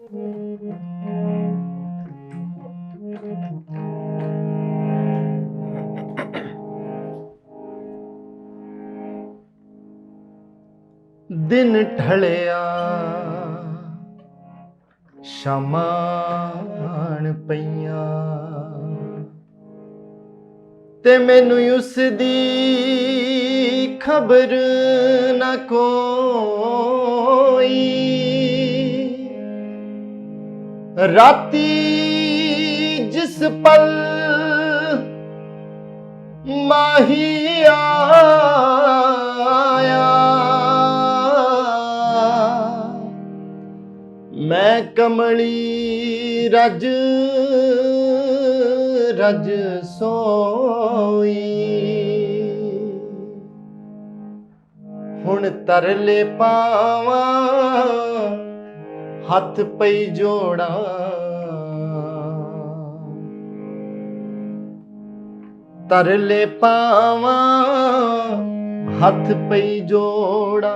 दिन ढलिया शामां पईयां ते मैनू उस दी खबर ना कोई। राती जिस पल माही आया मैं कमली रज रज सोई। हुण तरले पावां हथ पई जोड़ा तरले पावां हथ पई जोड़ा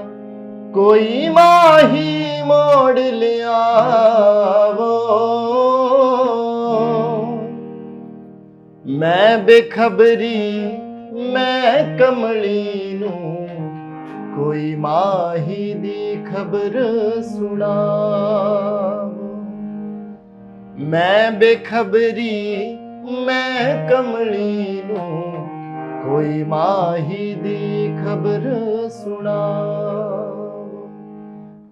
कोई माही मोड़ लियावो। मैं बेखबरी मैं कमली नू कोई माही दी खबर सुनावो। मैं बेखबरी मैं कमली नू कोई माही दी खबर सुनावो।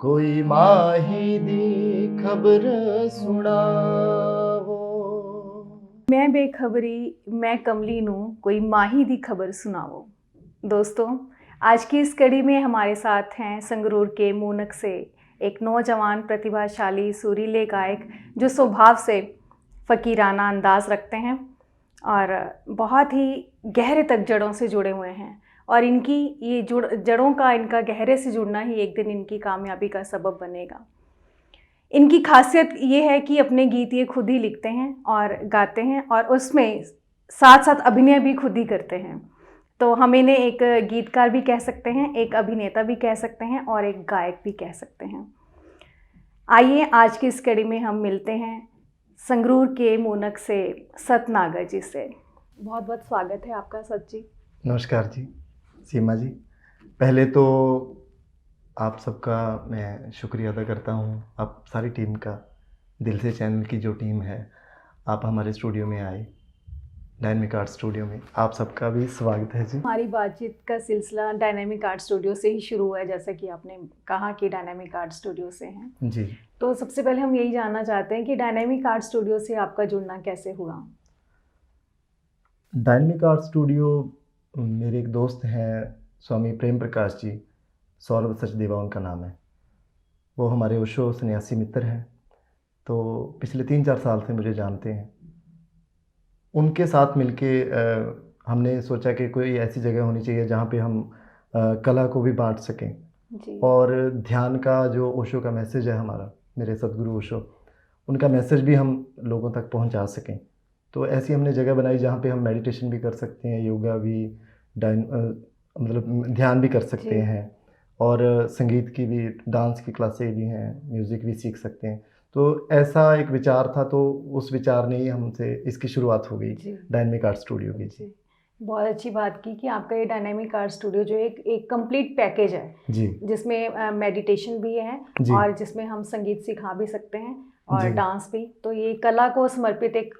कोई माही दी खबर सुनावो। मैं बेखबरी मैं कमली नू कोई माही दी खबर सुनावो। दोस्तों, आज की इस कड़ी में हमारे साथ हैं संगरूर के मूनक से एक नौजवान प्रतिभाशाली सुरीले गायक जो स्वभाव से फ़कीराना अंदाज़ रखते हैं और बहुत ही गहरे तक जड़ों से जुड़े हुए हैं। और इनकी ये जड़ों का इनका गहरे से जुड़ना ही एक दिन इनकी कामयाबी का सबब बनेगा। इनकी खासियत ये है कि अपने गीत ये खुद ही लिखते हैं और गाते हैं और उसमें साथ साथ अभिनय भी खुद ही करते हैं। तो हम इन्हें एक गीतकार भी कह सकते हैं, एक अभिनेता भी कह सकते हैं और एक गायक भी कह सकते हैं। आइए आज की इस कड़ी में हम मिलते हैं संगरूर के मूनक से सत नागर जी से। बहुत बहुत स्वागत है आपका सत जी। नमस्कार जी सीमा जी। पहले तो आप सबका मैं शुक्रिया अदा करता हूँ, आप सारी टीम का, दिल से चैनल की जो टीम है, आप हमारे स्टूडियो में आए, डायनेमिक आर्ट स्टूडियो में, आप सबका भी स्वागत है जी। हमारी बातचीत का सिलसिला डायनेमिक आर्ट स्टूडियो से ही शुरू हुआ है, जैसा कि आपने कहा कि डायनेमिक आर्ट स्टूडियो से हैं जी। तो सबसे पहले हम यही जानना चाहते हैं कि डायनेमिक आर्ट स्टूडियो से आपका जुड़ना कैसे हुआ। डायनेमिक आर्ट स्टूडियो मेरे एक दोस्त हैं स्वामी प्रेम प्रकाश जी, सौरभ सचदेवा उनका नाम है। वो हमारे ओशो सन्यासी मित्र हैं, तो पिछले 3-4 साल से मुझे जानते हैं। उनके साथ मिलके हमने सोचा कि कोई ऐसी जगह होनी चाहिए जहाँ पे हम कला को भी बांट सकें जी। और ध्यान का जो ओशो का मैसेज है हमारा, मेरे सदगुरु ओशो, उनका मैसेज भी हम लोगों तक पहुँचा सकें। तो ऐसी हमने जगह बनाई जहाँ पे हम मेडिटेशन भी कर सकते हैं, योगा भी, मतलब ध्यान भी कर सकते हैं और संगीत की भी, डांस की क्लासें भी हैं, म्यूज़िक भी सीख सकते हैं। तो ऐसा एक विचार था, तो उस विचार ने ही हमसे इसकी शुरुआत हो गई डायनेमिक आर्ट स्टूडियो की। जी, बहुत अच्छी बात की कि आपका ये डायनेमिक आर्ट स्टूडियो जो एक कंप्लीट पैकेज है जी, जिसमें मेडिटेशन भी है और जिसमें हम संगीत सिखा भी सकते हैं और डांस भी। तो ये कला को समर्पित एक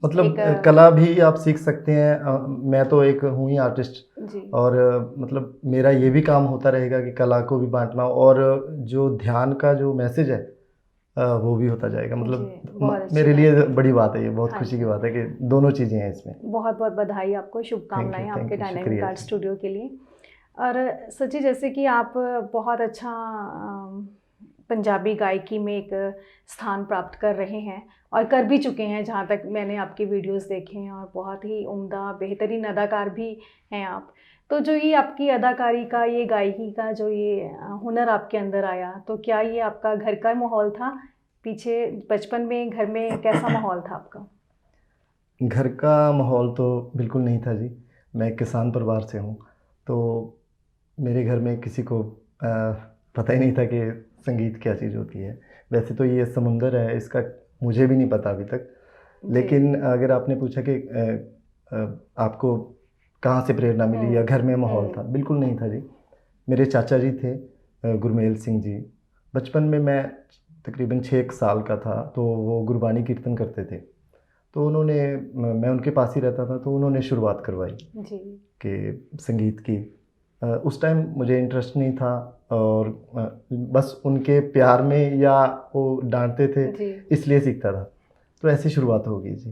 मतलब कला भी आप सीख सकते हैं। मैं तो एक हूँ ही आर्टिस्ट और मतलब मेरा ये भी काम होता रहेगा कि कला को भी बांटना और जो ध्यान का जो मैसेज है वो भी होता जाएगा। मतलब मेरे लिए बड़ी बात है, ये बहुत खुशी की बात है कि दोनों चीज़ें हैं इसमें। बहुत बहुत बधाई आपको, शुभकामनाएं आपके डायनेमिक आर्ट स्टूडियो के लिए। और सची, जैसे कि आप बहुत अच्छा पंजाबी गायकी में एक स्थान प्राप्त कर रहे हैं और कर भी चुके हैं, जहाँ तक मैंने आपकी वीडियोस देखे हैं, और बहुत ही उम्दा बेहतरीन अदाकार भी हैं आप। तो जो ये आपकी अदाकारी का, ये गायकी का जो ये हुनर आपके अंदर आया, तो क्या ये आपका घर का माहौल था? पीछे बचपन में घर में कैसा माहौल था आपका? घर का माहौल तो बिल्कुल नहीं था जी। मैं एक किसान परिवार से हूँ, तो मेरे घर में किसी को पता ही नहीं था कि संगीत क्या चीज़ होती है। वैसे तो ये समुंदर है, इसका मुझे भी नहीं पता अभी तक। लेकिन अगर आपने पूछा कि आपको कहाँ से प्रेरणा मिली या घर में माहौल था, बिल्कुल नहीं था जी। मेरे चाचा जी थे गुरमेल सिंह जी। बचपन में मैं तकरीबन 6 साल का था, तो वो गुरबानी कीर्तन करते थे। तो उन्होंने, मैं उनके पास ही रहता था, तो उन्होंने शुरुआत करवाई जी। कि संगीत की। उस टाइम मुझे इंटरेस्ट नहीं था, और बस उनके प्यार में, या वो डांटते थे इसलिए सीखता था। तो ऐसी शुरुआत हो गई जी।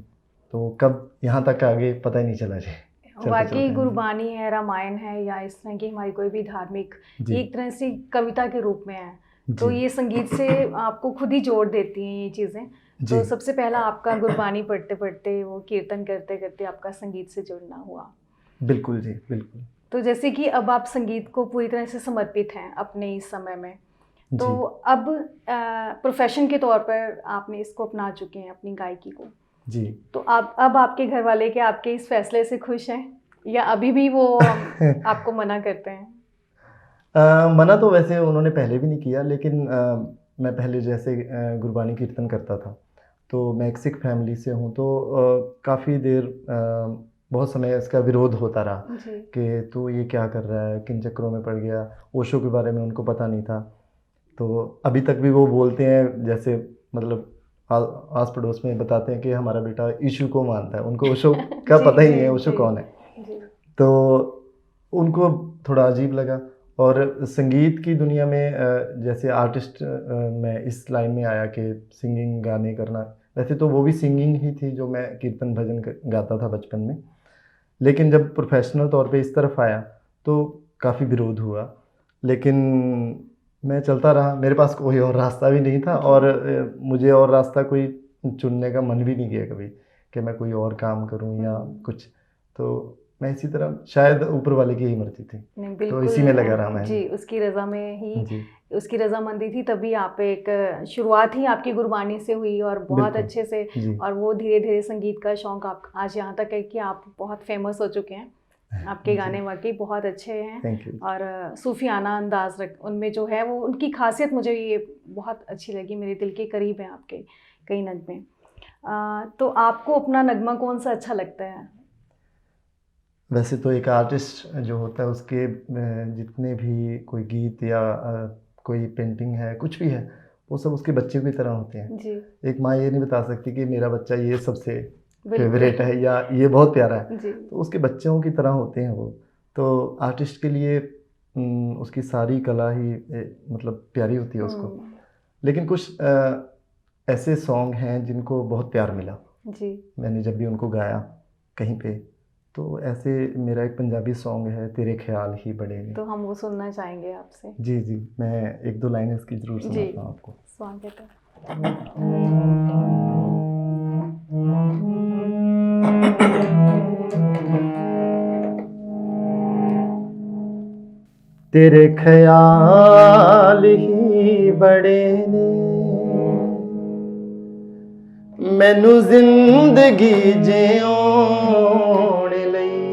तो कब यहाँ तक आ गए पता ही नहीं चला जी। वाकई गुरबानी है, रामायण है, या इस तरह की हमारी कोई भी धार्मिक, एक तरह से कविता के रूप में है। तो ये संगीत से आपको खुद ही जोड़ देती हैं ये चीज़ें। तो सबसे पहला आपका गुरबानी पढ़ते पढ़ते, वो कीर्तन करते करते आपका संगीत से जुड़ना हुआ। बिल्कुल जी, बिल्कुल। तो जैसे कि अब आप संगीत को पूरी तरह से समर्पित हैं अपने इस समय में, तो अब प्रोफेशन के तौर पर आपने इसको अपना चुके हैं, अपनी गायकी को जी। तो अब आपके घर वाले क्या आपके इस फैसले से खुश हैं, या अभी भी वो आपको मना करते हैं? मना तो वैसे उन्होंने पहले भी नहीं किया, लेकिन मैं पहले जैसे गुरबानी कीर्तन करता था, तो मैं एक सिख फैमिली से हूँ, तो काफ़ी देर बहुत समय इसका विरोध होता रहा कि तू ये क्या कर रहा है, किन चक्करों में पड़ गया। ओशो के बारे में उनको पता नहीं था। तो अभी तक भी वो बोलते हैं, जैसे मतलब आस पड़ोस में बताते हैं कि हमारा बेटा यीशु को मानता है, उनको ओशो का पता ही नहीं है ओशो कौन है। तो उनको थोड़ा अजीब लगा। और संगीत की दुनिया में जैसे आर्टिस्ट मैं इस लाइन में आया कि सिंगिंग, गाने करना, वैसे तो वो भी सिंगिंग ही थी जो मैं कीर्तन भजन गाता था बचपन में। लेकिन जब प्रोफेशनल तौर पे इस तरफ आया तो काफ़ी विरोध हुआ, लेकिन मैं चलता रहा। मेरे पास कोई और रास्ता भी नहीं था, और मुझे और रास्ता कोई चुनने का मन भी नहीं किया कभी कि मैं कोई और काम करूं या कुछ। तो मैं इसी तरह, शायद ऊपर वाले की ही मर्जी थी, तो इसी में लगा रहा मैं जी। उसकी रज़ा में ही, उसकी रज़ामंदी थी, तभी आप एक शुरुआत ही आपकी गुरबानी से हुई, और बहुत अच्छे से, और वो धीरे धीरे संगीत का शौक़ आप आज यहाँ तक है कि आप बहुत फेमस हो चुके हैं। आपके गाने वाकई बहुत अच्छे हैं, और सूफियाना अंदाज उनमें जो है, वो उनकी खासियत मुझे ये बहुत अच्छी लगी, मेरे दिल के करीब हैं आपके कई नगमे। तो आपको अपना नगमा कौन सा अच्छा लगता है? वैसे तो एक आर्टिस्ट जो होता है, उसके जितने भी कोई गीत या कोई पेंटिंग है, कुछ भी है, वो सब उसके बच्चे की तरह होते हैं जी। एक माँ ये नहीं बता सकती कि मेरा बच्चा ये सबसे फेवरेट है या ये बहुत प्यारा है, तो उसके बच्चों की तरह होते हैं वो। तो आर्टिस्ट के लिए उसकी सारी कला ही मतलब प्यारी होती है उसको। लेकिन कुछ ऐसे सॉन्ग हैं जिनको बहुत प्यार मिला जी। मैंने जब भी उनको गाया कहीं पे, तो ऐसे मेरा एक पंजाबी सॉन्ग है, तेरे ख्याल ही बड़े ने, तो हम वो सुनना चाहेंगे आपसे। जी जी, मैं एक दो लाइन इसकी ज़रूर सुनाता हूँ आपको। स्वागत है। तेरे ख्याल ही बड़े ने मैनू जिंदगी जिउण लई,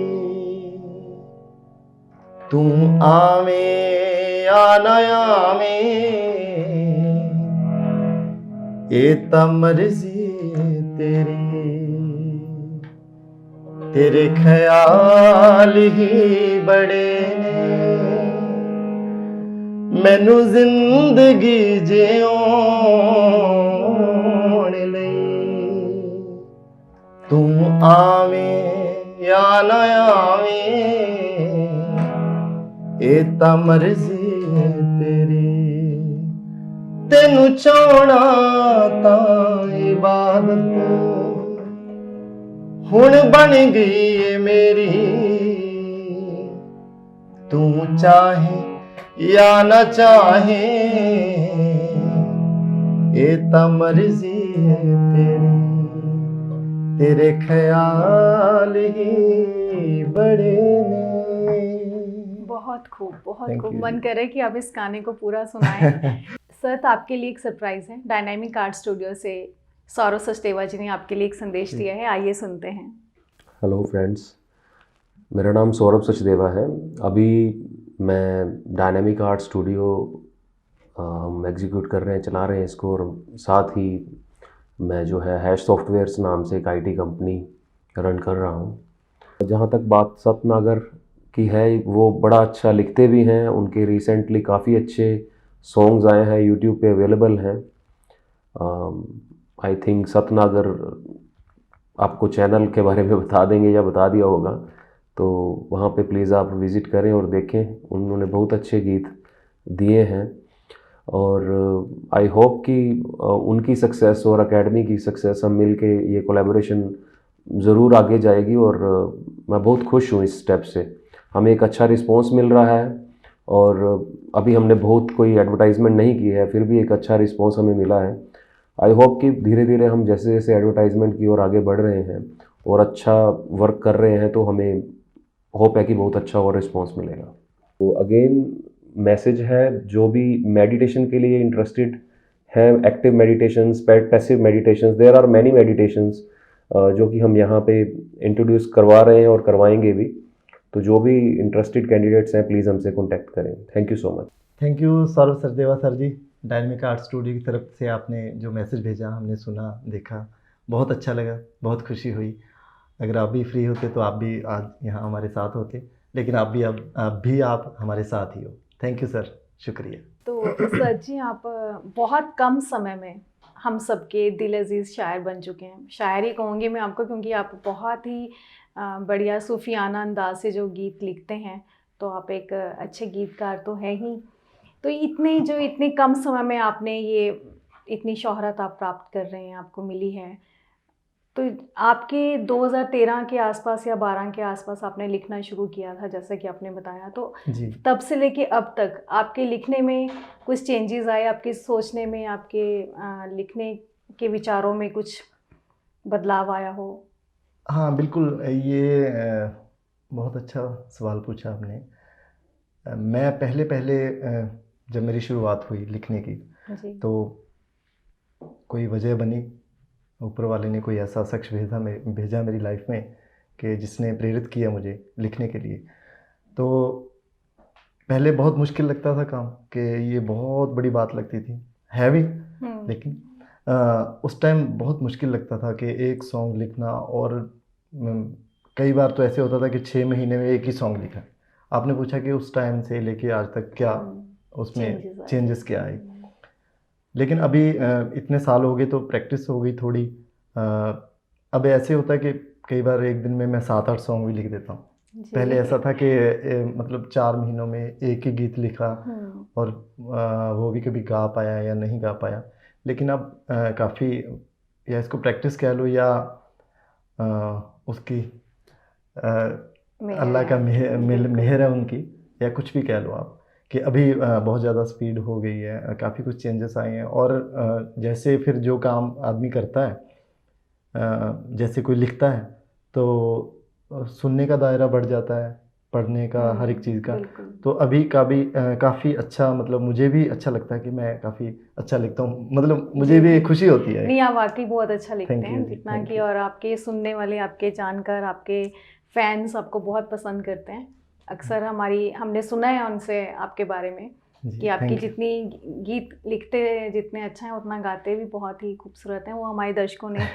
तू आवें या ना आवें ये तां मर्जी तेरी, तेरे ख्याल ही बड़े ने मैनू जिंदगी जिउण लई, तू आवें या ना आवें ये तां मर्जी तेरी, तेनू चाहना तां इबादत हुण बन गई है मेरी, तू चाहे या ना चाहे ये तां मर्जी है तेरी, तेरे ख्याल ही बड़े ने। बहुत खूब, बहुत खूब। मन करे कि आप इस गाने को पूरा सुनाएं। सर, तो आपके लिए एक सरप्राइज़ है। डायनामिक आर्ट स्टूडियो से सौरभ सचदेवा जी ने आपके लिए एक संदेश दिया है, आइए सुनते हैं। हेलो फ्रेंड्स, मेरा नाम सौरभ सचदेवा है। अभी मैं डायनामिक आर्ट स्टूडियो हम एग्जीक्यूट कर रहे हैं, चला रहे हैं इसको। और साथ ही मैं जो है हैश सॉफ्टवेयर्स नाम से एक आईटी कंपनी रन कर रहा हूँ। जहाँ तक बात सतनागर की है, वो बड़ा अच्छा लिखते भी हैं। उनके रिसेंटली काफ़ी अच्छे सॉन्ग्स आए हैं, यूट्यूब पे अवेलेबल हैं। आई थिंक सतनागर आपको चैनल के बारे में बता देंगे या बता दिया होगा, तो वहाँ पे प्लीज़ आप विज़िट करें और देखें। उन्होंने बहुत अच्छे गीत दिए हैं और आई होप कि उनकी सक्सेस और एकेडमी की सक्सेस हम मिल के ये कोलैबोरेशन ज़रूर आगे जाएगी। और मैं बहुत खुश हूँ इस स्टेप से। हमें एक अच्छा रिस्पांस मिल रहा है और अभी हमने बहुत कोई एडवर्टाइजमेंट नहीं की है, फिर भी एक अच्छा रिस्पांस हमें मिला है। आई होप कि धीरे धीरे हम जैसे जैसे एडवर्टाइजमेंट की ओर आगे बढ़ रहे हैं और अच्छा वर्क कर रहे हैं, तो हमें होप है कि बहुत अच्छा और रिस्पांस मिलेगा। तो अगेन मैसेज है, जो भी मेडिटेशन के लिए इंटरेस्टेड है, active meditations, passive meditations, there are many meditations जो कि हम यहाँ पे इंट्रोड्यूस करवा रहे हैं और करवाएंगे भी। तो जो भी इंटरेस्टेड कैंडिडेट्स हैं, प्लीज़ हमसे कॉन्टैक्ट करें। Thank you so much. Thank you Saurabh Sardeva sir ji. Dynamic art studio की तरफ से आपने जो मैसेज भेजा, हमने सुना, देखा, बहुत अच्छा लगा, बहुत खुशी हुई। अगर आप भी फ्री होते तो आप भी आज यहाँ हमारे साथ होते, लेकिन आप हमारे साथ ही हो। थैंक यू सर, शुक्रिया। तो सर जी, आप बहुत कम समय में हम सबके दिल अजीज़ शायर बन चुके हैं। शायर ही कहूँगी मैं आपको, क्योंकि आप बहुत ही बढ़िया सूफियाना अंदाज से जो गीत लिखते हैं, तो आप एक अच्छे गीतकार तो हैं ही। तो इतने कम समय में आपने ये इतनी शोहरत आप प्राप्त कर रहे हैं, आपको मिली है। तो आपके 2013 के आसपास या 12 के आसपास आपने लिखना शुरू किया था, जैसा कि आपने बताया। तो जी, तब से लेके अब तक आपके लिखने में कुछ चेंजेस आए, आपके सोचने में, आपके लिखने के विचारों में कुछ बदलाव आया हो? हाँ बिल्कुल, ये बहुत अच्छा सवाल पूछा आपने। मैं पहले पहले जब मेरी शुरुआत हुई लिखने की, जी। तो कोई वजह बनी, ऊपर वाले ने कोई ऐसा शख्स भेजा मेरी लाइफ में कि जिसने प्रेरित किया मुझे लिखने के लिए। तो पहले बहुत मुश्किल लगता था काम, कि ये बहुत बड़ी बात लगती थी, है भी। लेकिन उस टाइम बहुत मुश्किल लगता था कि एक सॉन्ग लिखना, और कई बार तो ऐसे होता था कि 6 महीने में एक ही सॉन्ग लिखा। आपने पूछा कि उस टाइम से लेके आज तक क्या उसमें चेंजेस क्या आए। लेकिन अभी इतने साल हो गए तो प्रैक्टिस हो गई थोड़ी। अब ऐसे होता है कि कई बार एक दिन में मैं 7-8 सॉन्ग भी लिख देता हूँ। पहले ऐसा था कि मतलब 4 महीनों में एक ही गीत लिखा, और वो भी कभी गा पाया या नहीं गा पाया। लेकिन अब काफ़ी, या इसको प्रैक्टिस कह लो, या उसकी अल्लाह का मेहर है उनकी, या कुछ भी कह लो आप, कि अभी बहुत ज़्यादा स्पीड हो गई है, काफ़ी कुछ चेंजेस आए हैं। और जैसे फिर जो काम आदमी करता है, जैसे कोई लिखता है तो सुनने का दायरा बढ़ जाता है, पढ़ने का, हर एक चीज़ का। तो अभी का भी काफ़ी अच्छा, मतलब मुझे भी अच्छा लगता है कि मैं काफ़ी अच्छा लिखता हूँ, मतलब मुझे भी खुशी होती है। नहीं, आप वाकई बहुत अच्छा लिखते हैं, जितना कि, और आपके सुनने वाले, आपके जानकर, आपके फैंस आपको बहुत पसंद करते हैं। अक्सर हमने सुना है उनसे आपके बारे में कि आपकी जितनी गीत लिखते जितने अच्छा हैं, उतना गाते भी बहुत ही खूबसूरत हैं। वो हमारे दर्शकों ने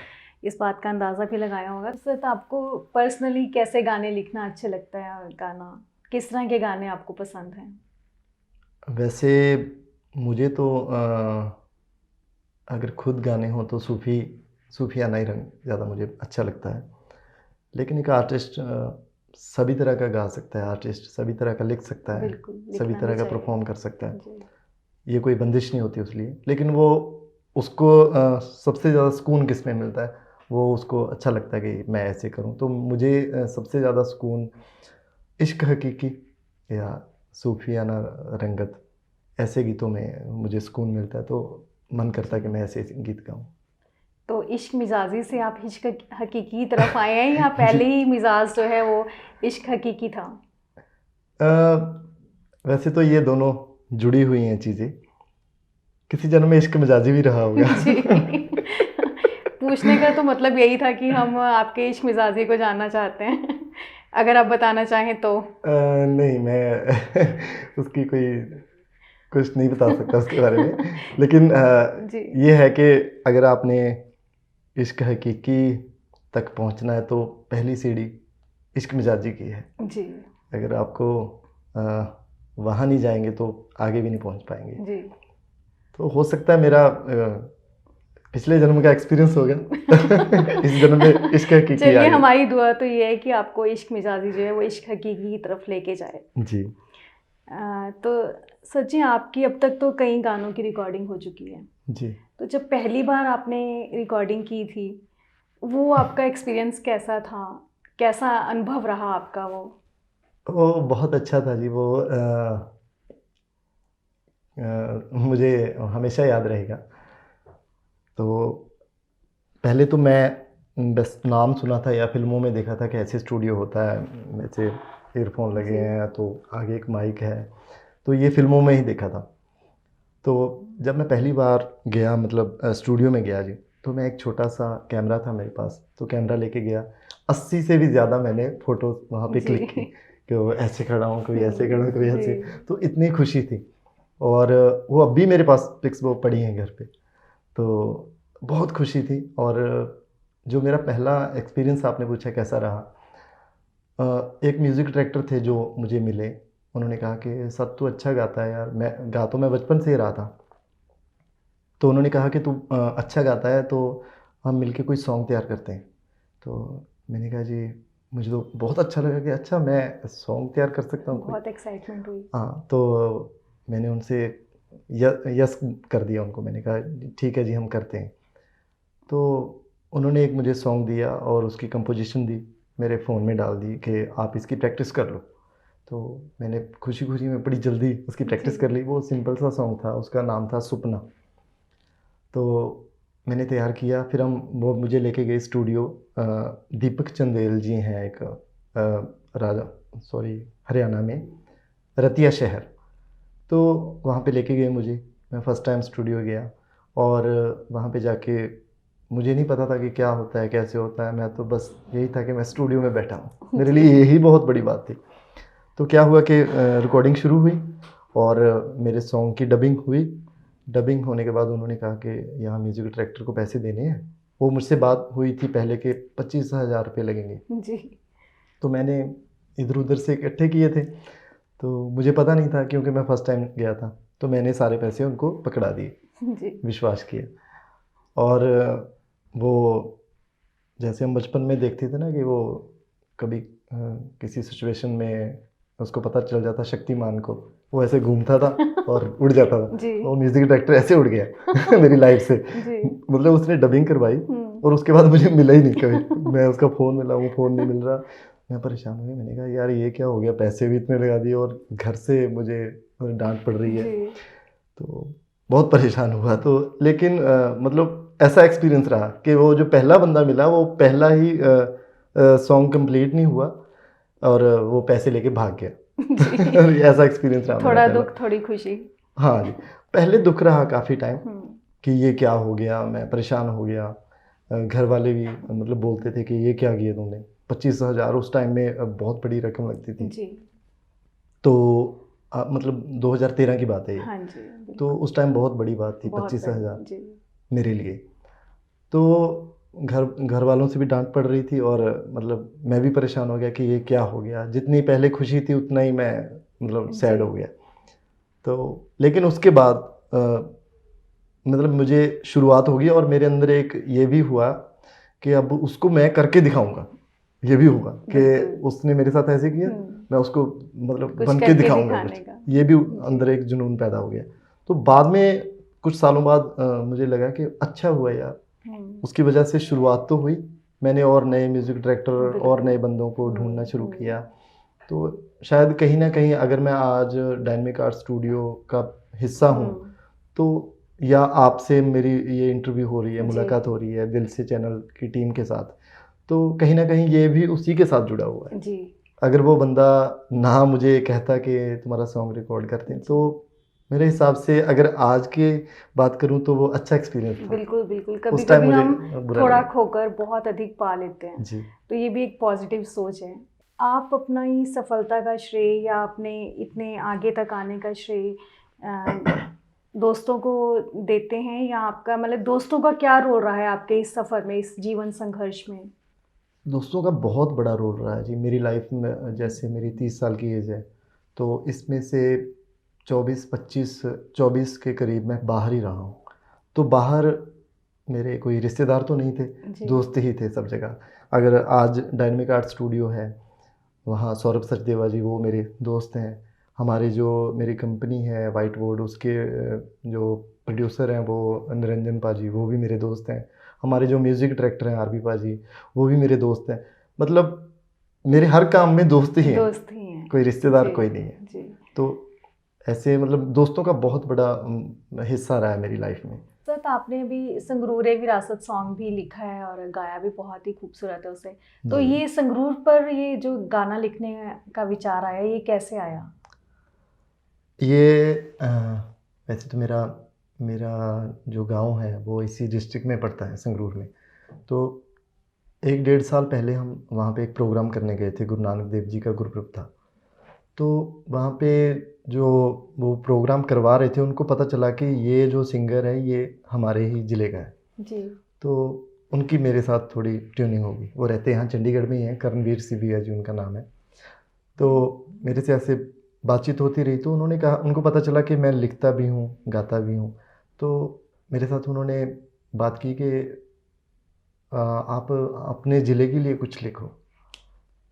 इस बात का अंदाज़ा भी लगाया होगा। सर, तो आपको पर्सनली कैसे गाने लिखना अच्छे लगता है, और किस तरह के गाने आपको पसंद हैं? वैसे मुझे तो अगर खुद गाने हों तो सूफियाना ही रंग ज़्यादा मुझे अच्छा लगता है। लेकिन एक आर्टिस्ट सभी तरह का गा सकता है, आर्टिस्ट सभी तरह का लिख सकता है, सभी तरह का परफॉर्म कर सकता है। ये कोई बंदिश नहीं होती उस लिए। लेकिन वो उसको सबसे ज़्यादा सुकून किस में मिलता है, वो उसको अच्छा लगता है कि मैं ऐसे करूं। तो मुझे सबसे ज़्यादा सुकून इश्क हकीकी या सूफियाना रंगत, ऐसे गीतों में मुझे सुकून मिलता है। तो मन करता है कि मैं ऐसे गीत गाऊं। तो इश्क मिजाजी से आप इश्क हकीकी की तरफ आए हैं, या पहले ही मिजाज जो है वो इश्क हकीकी था? वैसे तो ये दोनों जुड़ी हुई हैं चीज़ें, किसी जन्म में इश्क मिजाजी भी रहा होगा। पूछने का तो मतलब यही था कि हम आपके इश्क मिजाजी को जानना चाहते हैं। अगर आप बताना चाहें तो। नहीं, मैं उसकी कोई कुछ नहीं बता सकता उसके बारे में, लेकिन जी ये है कि अगर आपने इश्क हकीकी तक पहुंचना है तो पहली सीढ़ी इश्क मिजाजी की है। जी अगर आपको वहाँ नहीं जाएंगे तो आगे भी नहीं पहुंच पाएंगे। जी तो हो सकता है मेरा पिछले जन्म का एक्सपीरियंस होगा इस जन्म में इश्क हकीकी चलिए, आए। हमारी दुआ तो ये है कि आपको इश्क मिजाजी जो है वो इश्क हकीकी की तरफ लेके जाए। जी तो सच्ची आपकी अब तक तो कई गानों की रिकॉर्डिंग हो चुकी है, जी। तो जब पहली बार आपने रिकॉर्डिंग की थी वो आपका एक्सपीरियंस कैसा था, कैसा अनुभव रहा आपका वो? वो बहुत अच्छा था जी। वो मुझे हमेशा याद रहेगा। तो पहले तो मैं बस नाम सुना था या फिल्मों में देखा था कि ऐसे स्टूडियो होता है, वैसे ईयरफोन लगे जी हैं तो आगे एक माइक है, तो ये फिल्मों में ही देखा था। तो जब मैं पहली बार गया, मतलब स्टूडियो में गया जी, तो मैं एक छोटा सा कैमरा था मेरे पास, तो कैमरा लेके गया। 80 से भी ज़्यादा मैंने फ़ोटो वहाँ पे क्लिक की जी कि वो ऐसे खड़ा हूँ, कोई ऐसे खड़ा हूँ, कोई ऐसे। जी तो इतनी खुशी थी। और वो अब भी मेरे पास पिक्स वो पड़ी हैं घर पे। तो बहुत खुशी थी। और जो मेरा पहला एक्सपीरियंस आपने पूछा कैसा रहा, एक म्यूज़िक डायरेक्टर थे जो मुझे मिले। उन्होंने कहा कि सत तू अच्छा गाता है यार। मैं गा तो मैं बचपन से ही रहा था। तो उन्होंने कहा कि तू अच्छा गाता है तो हम मिलके कोई सॉन्ग तैयार करते हैं। तो मैंने कहा जी, मुझे तो बहुत अच्छा लगा कि अच्छा मैं सॉन्ग तैयार कर सकता हूँ कोई। बहुत एक्साइटमेंट हुई। हाँ, तो मैंने उनसे यस कर दिया उनको। मैंने कहा ठीक है जी, हम करते हैं। तो उन्होंने एक मुझे सॉन्ग दिया और उसकी कंपोजिशन दी, मेरे फ़ोन में डाल दी कि आप इसकी प्रैक्टिस कर लो। तो मैंने खुशी खुशी में बड़ी जल्दी उसकी प्रैक्टिस कर जी ली। वो सिंपल सा सॉन्ग था, उसका नाम था सुपना। तो मैंने तैयार किया, फिर हम वो मुझे लेके गए स्टूडियो। दीपक चंदेल जी हैं एक, राजा सॉरी हरियाणा में, रतिया शहर। तो वहाँ पे लेके गए मुझे। मैं फ़र्स्ट टाइम स्टूडियो गया और वहाँ पे जाके मुझे नहीं पता था कि क्या होता है, कैसे होता है। मैं तो बस यही था कि मैं स्टूडियो में बैठा हूँ, मेरे लिए यही बहुत बड़ी बात थी। तो क्या हुआ कि रिकॉर्डिंग शुरू हुई और मेरे सॉन्ग की डबिंग हुई। डबिंग होने के बाद उन्होंने कहा कि यहाँ म्यूज़िक डायरेक्टर को पैसे देने हैं। वो मुझसे बात हुई थी पहले के 25,000 रुपये लगेंगे। जी तो मैंने इधर उधर से इकट्ठे किए थे, तो मुझे पता नहीं था क्योंकि मैं फ़र्स्ट टाइम गया था। तो मैंने सारे पैसे उनको पकड़ा दिए, जी विश्वास किया। और वो जैसे हम बचपन में देखते थे ना कि वो कभी किसी सिचुएशन में उसको पता चल जाता शक्तिमान को, वो ऐसे घूमता था और उड़ जाता था। जी वो म्यूज़िक डायरेक्टर ऐसे उड़ गया मेरी लाइफ से। जी मतलब उसने डबिंग करवाई हम्म और उसके बाद मुझे मिला ही नहीं कभी। मैं उसका फ़ोन मिला, वो फ़ोन नहीं मिल रहा। मैं परेशान हो गया। मैंने कहा यार ये क्या हो गया, पैसे भी इतने लगा दिए और घर से मुझे डांट पड़ रही है। जी तो बहुत परेशान हुआ। तो लेकिन मतलब ऐसा एक्सपीरियंस रहा कि वो जो पहला बंदा मिला वो पहला ही सॉन्ग कंप्लीट नहीं हुआ और वो पैसे लेके भाग गया। जी ऐसा एक्सपीरियंस रहा मेरा थोड़ा पहला। दुख थोड़ी खुशी। हाँ जी, पहले दुख रहा काफ़ी टाइम हम्म कि ये क्या हो गया, मैं परेशान हो गया। घर वाले भी मतलब बोलते थे कि ये क्या किया तुमने। 25,000 उस टाइम में बहुत बड़ी रकम लगती थी। जी तो मतलब 2013 की बात है ये। हाँ जी तो बिल्कुल, उस टाइम बहुत बड़ी बात थी बहुत 25,000 बड़ी। जी मेरे लिए। तो घर घर वालों से भी डांट पड़ रही थी और मतलब मैं भी परेशान हो गया कि ये क्या हो गया। जितनी पहले खुशी थी उतना ही मैं मतलब जी सैड हो गया। तो लेकिन उसके बाद मतलब मुझे शुरुआत होगी और मेरे अंदर एक ये भी हुआ कि अब उसको मैं करके दिखाऊंगा। ये भी हुआ कि बिल्कुल। उसने मेरे साथ ऐसे किया, हम्म मैं उसको मतलब कुछ बन के करके दिखाऊंगा दिखाने कुछ। का। ये भी जी अंदर एक जुनून पैदा हो गया। तो बाद में कुछ सालों बाद मुझे लगा कि अच्छा हुआ यार, उसकी वजह से शुरुआत तो हुई। मैंने और नए म्यूज़िक डायरेक्टर और नए बिल्कुल। बंदों को ढूंढना शुरू किया। तो शायद कहीं ना कहीं अगर मैं आज डायनेमिक आर्ट स्टूडियो का हिस्सा हूँ तो या आपसे मेरी ये इंटरव्यू हो रही है, जी मुलाकात हो रही है दिल से चैनल की टीम के साथ, तो कहीं ना कहीं ये भी उसी के साथ जुड़ा हुआ है। जी अगर वो बंदा ना मुझे कहता कि तुम्हारा सॉन्ग रिकॉर्ड करते हैं, जी तो मेरे हिसाब से अगर आज के बात करूं तो वो अच्छा एक्सपीरियंस था। बिल्कुल बिल्कुल। कभी उस टाइम कभी मुझे हम बुरा थोड़ा लगा। खोकर बहुत अधिक पा लेते हैं, जी तो ये भी एक पॉजिटिव सोच है। आप अपना ही सफलता का श्रेय या अपने इतने आगे तक आने का श्रेय दोस्तों को देते हैं, या आपका मतलब दोस्तों का क्या रोल रहा है आपके इस सफ़र में, इस जीवन संघर्ष में? दोस्तों का बहुत बड़ा रोल रहा है जी मेरी लाइफ में। जैसे मेरी 30 साल की एज है, तो इसमें से 24 के करीब मैं बाहर ही रहा हूँ। तो बाहर मेरे कोई रिश्तेदार तो नहीं थे, जी। दोस्त ही थे सब जगह। अगर आज डायनेमिक आर्ट स्टूडियो है, वहाँ सौरभ सचदेवा जी वो मेरे दोस्त हैं। हमारी जो मेरी कंपनी है वाइट बोर्ड, उसके जो प्रोड्यूसर हैं वो निरंजन पाजी, वो भी मेरे दोस्त हैं। हमारे जो म्यूज़िक डायरेक्टर हैं आरबी पाजी, वो भी मेरे दोस्त हैं। मतलब मेरे हर काम में दोस्त ही हैं, दोस्त ही हैं। कोई रिश्तेदार जी, कोई नहीं है। जी। तो ऐसे मतलब दोस्तों का बहुत बड़ा हिस्सा रहा है मेरी लाइफ में। सर, तो आपने अभी संगरूर विरासत सॉन्ग भी लिखा है और गाया भी बहुत ही खूबसूरत है उसे। तो जी। ये संगरूर पर ये जो गाना लिखने का विचार आया, ये कैसे आया? ये वैसे तो मेरा मेरा जो गांव है वो इसी डिस्ट्रिक्ट में पड़ता है, संगरूर में। तो 1-1.5 साल पहले हम वहाँ पे एक प्रोग्राम करने गए थे, गुरु नानक देव जी का गुरपुरब था। तो वहाँ पे जो वो प्रोग्राम करवा रहे थे, उनको पता चला कि ये जो सिंगर है ये हमारे ही ज़िले का है। जी। तो उनकी मेरे साथ थोड़ी ट्यूनिंग होगी। वो रहते यहाँ चंडीगढ़ में ही हैं, कर्णवीर सिबिया जी उनका नाम है। तो मेरे से ऐसे बातचीत होती रही, तो उन्होंने कहा, उनको पता चला कि मैं लिखता भी हूँ, गाता भी हूँ। तो मेरे साथ उन्होंने बात की कि आप अपने ज़िले के लिए कुछ लिखो।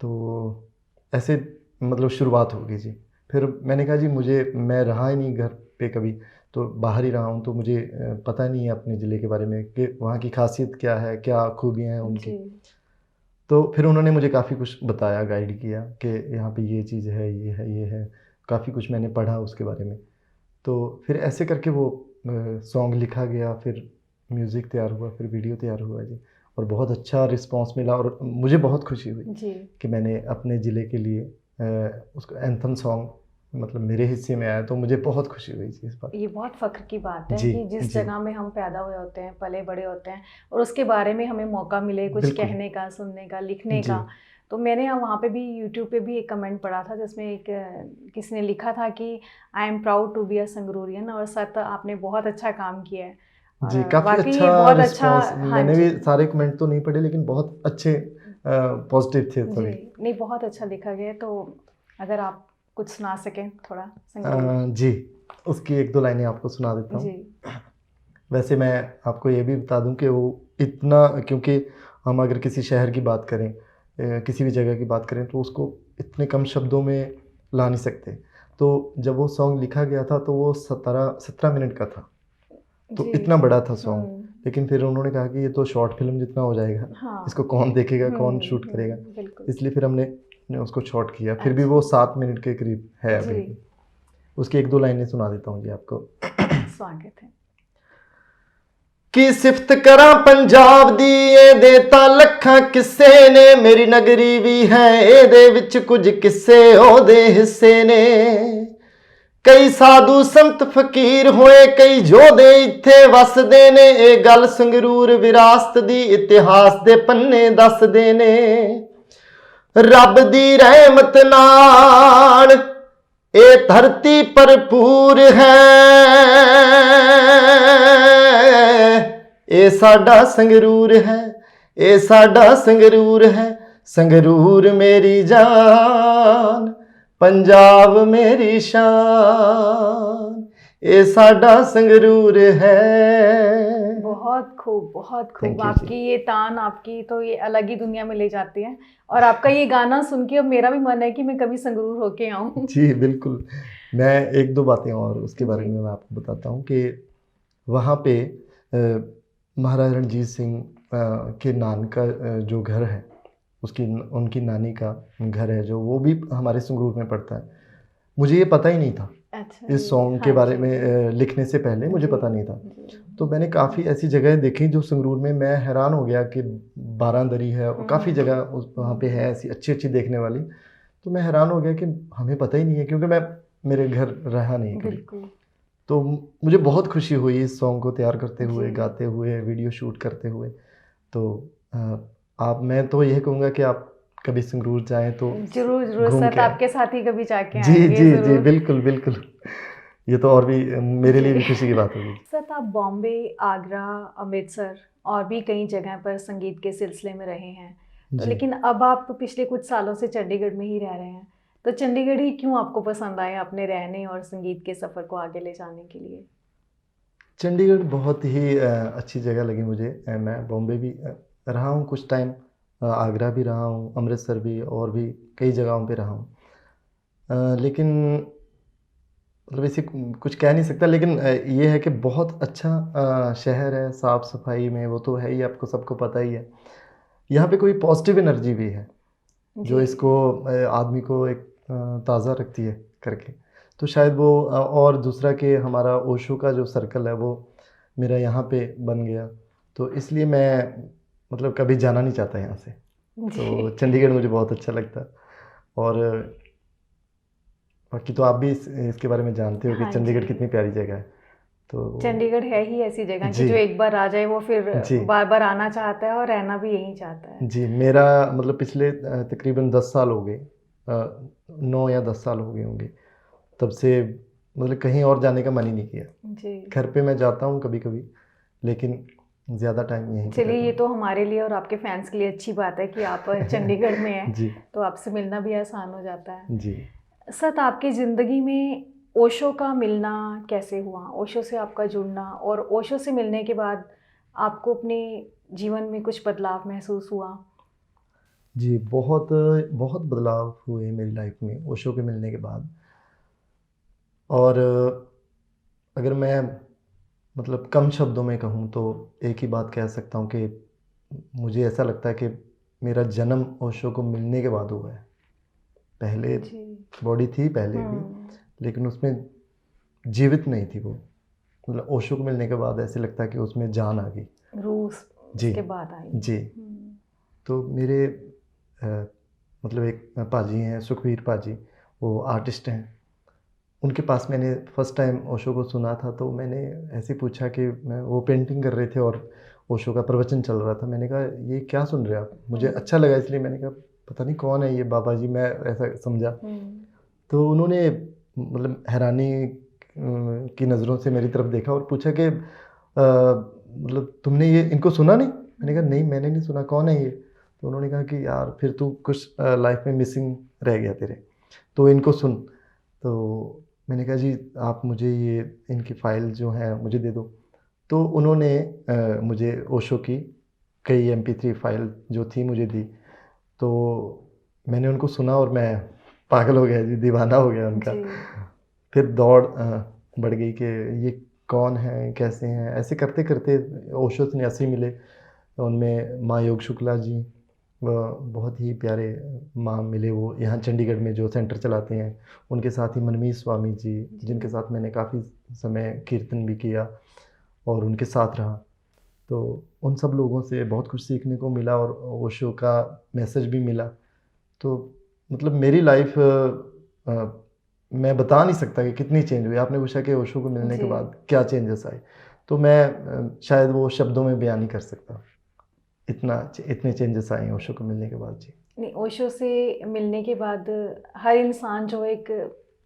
तो ऐसे मतलब शुरुआत होगी जी। फिर मैंने कहा जी मैं रहा ही नहीं घर पे कभी, तो बाहर ही रहा हूँ, तो मुझे पता नहीं है अपने ज़िले के बारे में कि वहाँ की खासियत क्या है, क्या खूबियाँ हैं उनकी। जी। तो फिर उन्होंने मुझे काफ़ी कुछ बताया, गाइड किया कि यहाँ पे ये चीज़ है, ये है, ये है। काफ़ी कुछ मैंने पढ़ा उसके बारे में। तो फिर ऐसे करके वो सॉन्ग लिखा गया, फिर म्यूज़िक तैयार हुआ, फिर वीडियो तैयार हुआ जी। और बहुत अच्छा रिस्पॉन्स मिला और मुझे बहुत खुशी हुई जी। कि मैंने अपने ज़िले के लिए उसको एंथम सॉन्ग मतलब मेरे हिस्से में आया, तो मुझे बहुत खुशी हुई थी इस बात। ये बहुत फ़ख्र की बात है जी, कि जिस जी। जगह में हम पैदा हुए होते हैं, पले बड़े होते हैं, और उसके बारे में हमें मौका मिले कुछ बिल्कुल। कहने का, सुनने का, लिखने जी। का। तो मैंने वहाँ पे भी यूट्यूब पे भी एक कमेंट पढ़ा था, जिसमें एक किसी ने लिखा था कि I am proud to be a Sangrurian, और सर आपने बहुत अच्छा काम किया है। जी, और काफ़ी वाक़ई अच्छा ये बहुत अच्छा। रिस्पॉन्स। हाँ मैंने जी। भी सारे कमेंट तो नहीं पढ़े, लेकिन बहुत अच्छे पॉजिटिव थे जी, सभी। नहीं बहुत अच्छा लिखा गया है। तो अगर आप कुछ सुना सकें थोड़ा संगरूर। जी, उसकी 1-2 लाइनें आपको सुना देता जी। हूँ। वैसे मैं आपको ये भी बता दूँ कि वो इतना, क्योंकि हम अगर किसी शहर की बात करें, किसी भी जगह की बात करें, तो उसको इतने कम शब्दों में ला नहीं सकते। तो जब वो सॉन्ग लिखा गया था, तो वो 17 मिनट का था, तो जी। इतना बड़ा था सॉन्ग। हुँ। लेकिन फिर उन्होंने कहा कि ये तो शॉर्ट फिल्म जितना हो जाएगा, हाँ। इसको कौन देखेगा, कौन शूट करेगा। बिल्कुल। इसलिए फिर हमने उसको शॉर्ट किया। फिर भी अच्छा। वो 7 मिनट के करीब है अभी जी। भी। उसकी 1-2 लाइनें सुना देता हूँ जी आपको। स्वागत है। कि सिफत करा पंजाब दी ਇਹਦੇ ਤਾਂ ਲੱਖਾਂ ਕਿੱਸੇ ਨੇ, ਮੇਰੀ ਨਗਰੀ ਵੀ ਹੈ ਇਹਦੇ ਵਿੱਚ ਕੁਝ ਕਿੱਸੇ ਉਹਦੇ ਹਿੱਸੇ ਨੇ। ਕਈ ਸਾਧੂ ਸੰਤ ਫਕੀਰ ਹੋਏ, ਕਈ ਯੋਧੇ ਇੱਥੇ ਵਸਦੇ ਨੇ, ਇਹ ਗੱਲ ਸੰਗਰੂਰ ਵਿਰਾਸਤ ਦੀ ਇਤਿਹਾਸ ਦੇ ਪੰਨੇ ਦੱਸਦੇ ਨੇ। ਰੱਬ ਦੀ ਰਹਿਮਤ ਨਾਲ ਇਹ ਧਰਤੀ ਭਰਪੂਰ ਹੈ, ਇਹ ਸਾਡਾ ਸੰਗਰੂਰ ਹੈ, ਇਹ ਸਾਡਾ ਸੰਗਰੂਰ ਹੈ। ਸੰਗਰੂਰ ਮੇਰੀ ਜਾਨ, पंजाब मेरी शान, ये साडा संगरूर है। बहुत खूब, बहुत खूब। Thank you जी। आपकी ये तान, आपकी तो ये अलग ही दुनिया में ले जाती है। और आपका ये गाना सुन के अब मेरा भी मन है कि मैं कभी संगरूर होके आऊँ। जी बिल्कुल। मैं 1-2 बातें और उसके बारे जी। में मैं आपको बताता हूँ कि वहाँ पे महाराजा रणजीत सिंह के नान का जो घर है, उनकी नानी का घर है, जो वो भी हमारे संगरूर में पड़ता है। मुझे ये पता ही नहीं था। अच्छा इस जी। सॉन्ग के हाँ बारे जी। में लिखने से पहले मुझे जी, पता नहीं था। जी। तो मैंने काफ़ी ऐसी जगह देखी जो संगरूर में, मैं हैरान हो गया कि बारांदरी है और काफ़ी जगह वहाँ पे है ऐसी अच्छी देखने वाली। तो मैं हैरान हो गया कि हमें पता ही नहीं है, क्योंकि मेरे घर रहा नहीं कभी। बिल्कुल। तो मुझे बहुत खुशी हुई इस सॉन्ग को तैयार करते हुए, जी। गाते हुए, वीडियो शूट करते हुए। तो मैं तो यही कहूँगा कि आप कभी संगरूर जाएं तो जरूर जरूर घूम सर, के आएं। आपके साथ ही कभी जाके जी आएंगे जी जी, जरूर। बिल्कुल बिल्कुल। ये तो और भी मेरे लिए भी खुशी की बात होगी। सर, आप बॉम्बे, आगरा, अमृतसर और भी कई जगह पर संगीत के सिलसिले में रहे हैं, तो जी। लेकिन अब आप पिछले कुछ सालों से चंडीगढ़ में ही रह रहे हैं, तो चंडीगढ़ ही क्यों आपको पसंद आया अपने रहने और संगीत के सफ़र को आगे ले जाने के लिए? चंडीगढ़ बहुत ही अच्छी जगह लगी मुझे। मैं बॉम्बे भी रहा हूँ कुछ टाइम, आगरा भी रहा हूँ, अमृतसर भी, और भी कई जगहों पे रहा हूँ। लेकिन मतलब इसे कुछ कह नहीं सकता, लेकिन ये है कि बहुत अच्छा शहर है, साफ़ सफाई में वो तो है ही, आपको सबको पता ही है। यहाँ पे कोई पॉजिटिव एनर्जी भी है जो जी। इसको आदमी को एक ताज़ा रखती है करके। तो शायद वो और दूसरा कि हमारा ओशो का जो सर्कल है वो मेरा यहाँ पे बन गया, तो इसलिए मैं मतलब कभी जाना नहीं चाहता यहाँ से। तो जी। चंडीगढ़ मुझे बहुत अच्छा लगता है। और बाकी तो आप भी इसके बारे में जानते हो कि हाँ चंडीगढ़ जी। कितनी प्यारी जगह है। तो चंडीगढ़ है ही ऐसी जगह कि जी, जो एक बार आ जाए वो फिर जी, बार बार आना चाहता है और रहना भी यहीं चाहता है। जी। मेरा मतलब पिछले तकरीबन 10 साल हो गए, 9 या 10 साल हो गए होंगे। तब से मतलब कहीं और जाने का मन ही नहीं किया। जी। घर पे मैं जाता हूँ कभी-कभी, लेकिन ज़्यादा टाइम यहीं पे चलिए, रहता ये हूँ। तो हमारे लिए और आपके फैंस के लिए अच्छी बात है कि आप चंडीगढ़ में हैं, जी, तो आपसे मिलना भी आसान हो जाता है। जी। सर, आपकी ज़िंदगी में ओशो का मिलना कैसे हुआ? ओशो से आपका जुड़ना और ओशो से मिलने के बाद आपको अपने जीवन में कुछ बदलाव महसूस हुआ? जी, बहुत बहुत बदलाव हुए मेरी लाइफ़ में ओशो के मिलने के बाद। और अगर मैं मतलब कम शब्दों में कहूँ तो एक ही बात कह सकता हूँ कि मुझे ऐसा लगता है कि मेरा जन्म ओशो को मिलने के बाद हुआ है। पहले जी। बॉडी थी पहले भी, हुँ। लेकिन उसमें जीवित नहीं थी वो। मतलब ओशो को मिलने के बाद ऐसे लगता है कि उसमें जान आ गई। रूस जी, उसके बाद आई। जी। हुँ। तो मेरे मतलब एक पाजी हैं, सुखवीर पाजी, वो आर्टिस्ट हैं। उनके पास मैंने फर्स्ट टाइम ओशो को सुना था, तो मैंने ऐसे पूछा कि वो पेंटिंग कर रहे थे और ओशो का प्रवचन चल रहा था। मैंने कहा, "ये क्या सुन रहे हो आप?" मुझे हुँ। अच्छा लगा, इसलिए मैंने कहा, "पता नहीं कौन है ये बाबा जी?" मैं ऐसा समझा। हुँ। तो उन्होंने मतलब हैरानी की नज़रों से मेरी तरफ देखा और पूछा कि मतलब तुमने ये इनको सुना नहीं? मैंने कहा, नहीं मैंने नहीं सुना, कौन है ये? तो उन्होंने कहा कि यार फिर तू कुछ लाइफ में मिसिंग रह गया तेरे, तो इनको सुन। तो मैंने कहा, जी आप मुझे ये इनकी फ़ाइल जो है मुझे दे दो। तो उन्होंने मुझे ओशो की कई MP3 फ़ाइल जो थी मुझे दी। तो मैंने उनको सुना और मैं पागल हो गया जी, दीवाना हो गया उनका। जी। फिर दौड़ बढ़ गई कि ये कौन है, कैसे हैं? ऐसे करते-करते ओशो सन्यासी मिले। उनमें माँ योग शुक्ला जी, वह बहुत ही प्यारे माँ मिले, वो यहाँ चंडीगढ़ में जो सेंटर चलाते हैं। उनके साथ ही मनमीत स्वामी जी, जिनके जी। साथ मैंने काफ़ी समय कीर्तन भी किया और उनके साथ रहा। तो उन सब लोगों से बहुत कुछ सीखने को मिला और ओशो का मैसेज भी मिला। तो मतलब मेरी लाइफ मैं बता नहीं सकता कि कितनी चेंज हुई। आपने पूछा कि ओशो को मिलने के जी। बाद क्या चेंजेस आए, तो मैं शायद वो शब्दों में बयान नहीं कर सकता। इतने चेंजेस आए हैं ओशो को मिलने के बाद जी। नहीं, ओशो से मिलने के बाद हर इंसान जो एक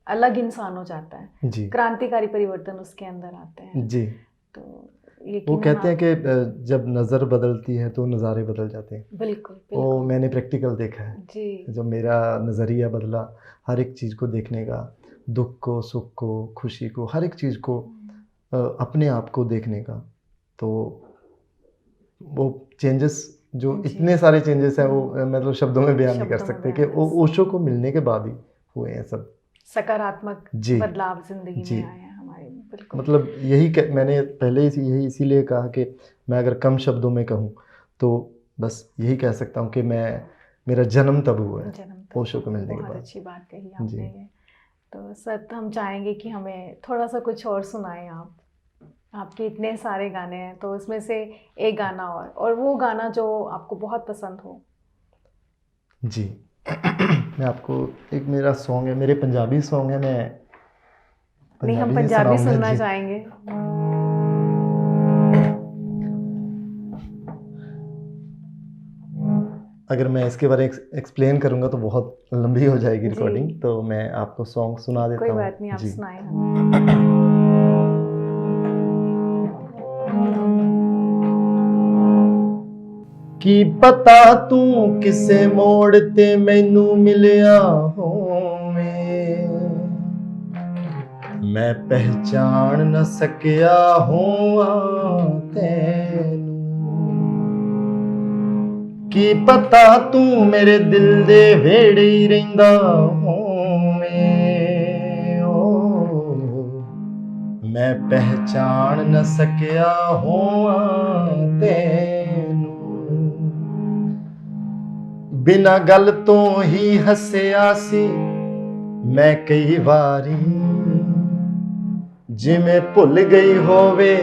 अलग इंसान हो जाता है, जी, क्रांतिकारी परिवर्तन उसके अंदर आते हैं। जी। तो वो यकीनन कहते हैं आप कि जब नज़र बदलती है तो नज़ारे बदल जाते हैं। बिल्कुल, वो बिल्कुल। मैंने प्रैक्टिकल देखा है। जी। जब मेरा नज़रिया बदला हर एक चीज़ को देखने का, दुःख को, सुख को, खुशी को, हर एक चीज़ को अपने आप को देखने का, तो वो चेंजेस जो जी। इतने सारे चेंजेस हैं वो हुँ। मतलब शब्दों में बयान नहीं कर शब्दों में सकते कि बयान ओ कर ओशो को मिलने के बाद ही हुए हैं सब। सकारात्मक जी, बदलाव ज़िंदगी जी। में आए हैं हमारे में, बिल्कुल। मतलब यही मैंने पहले यही इसीलिए कहा कि मैं अगर कम शब्दों में कहूँ तो बस यही कह सकता हूँ कि मेरा जन्म तब हुआ है जन्म तक ओशो को मिलने के बहुत बाद। अच्छी बात कही जी। आपने ये। तो सर, हम चाहेंगे कि हमें थोड़ा-सा कुछ और सुनाएँ आप। आपके इतने सारे गाने हैं, तो उसमें से एक गाना और वो गाना जो आपको बहुत पसंद हो। जी। मैं आपको एक मेरा सॉन्ग है, मेरे पंजाबी सॉन्ग है, मैं नहीं, हम पंजाबी ही पंजाबी सुनाऊँगा सुनना जी। चाहेंगे। अगर मैं इसके बारे में एक्सप्लेन करूँगा तो बहुत लंबी हो जाएगी जी। रिकॉर्डिंग, तो मैं आपको सॉन्ग सुना देता कोई हूँ। बात नहीं, आप जी। सुनाएँ हमें। ਕੀ ਪਤਾ ਤੂੰ ਕਿਸੇ ਮੋੜ ਤੇ ਮੈਨੂੰ ਮਿਲਿਆ ਹੋਵੇਂ, ਮੈਂ ਪਹਿਚਾਣ ਨਾ ਸਕਿਆ ਹੋਵਾਂ ਤੈਨੂੰ। ਕੀ ਪਤਾ ਤੂੰ ਮੇਰੇ ਦਿਲ ਦੇ ਵਿਹੜੇ ਹੀ ਰਹਿੰਦਾ ਹੋਵੇਂ, ਓ ਮੈਂ ਪਹਿਚਾਣ ਨਾ ਸਕਿਆ ਹੋਵਾਂ ਤੈਨੂੰ। ਬਿਨਾਂ ਗੱਲ ਤੋਂ ਹੀ ਹੱਸਿਆ ਸੀ ਮੈਂ ਕਈ ਵਾਰੀ, ਜਿਵੇਂ ਭੁੱਲ ਗਈ ਹੋਵੇ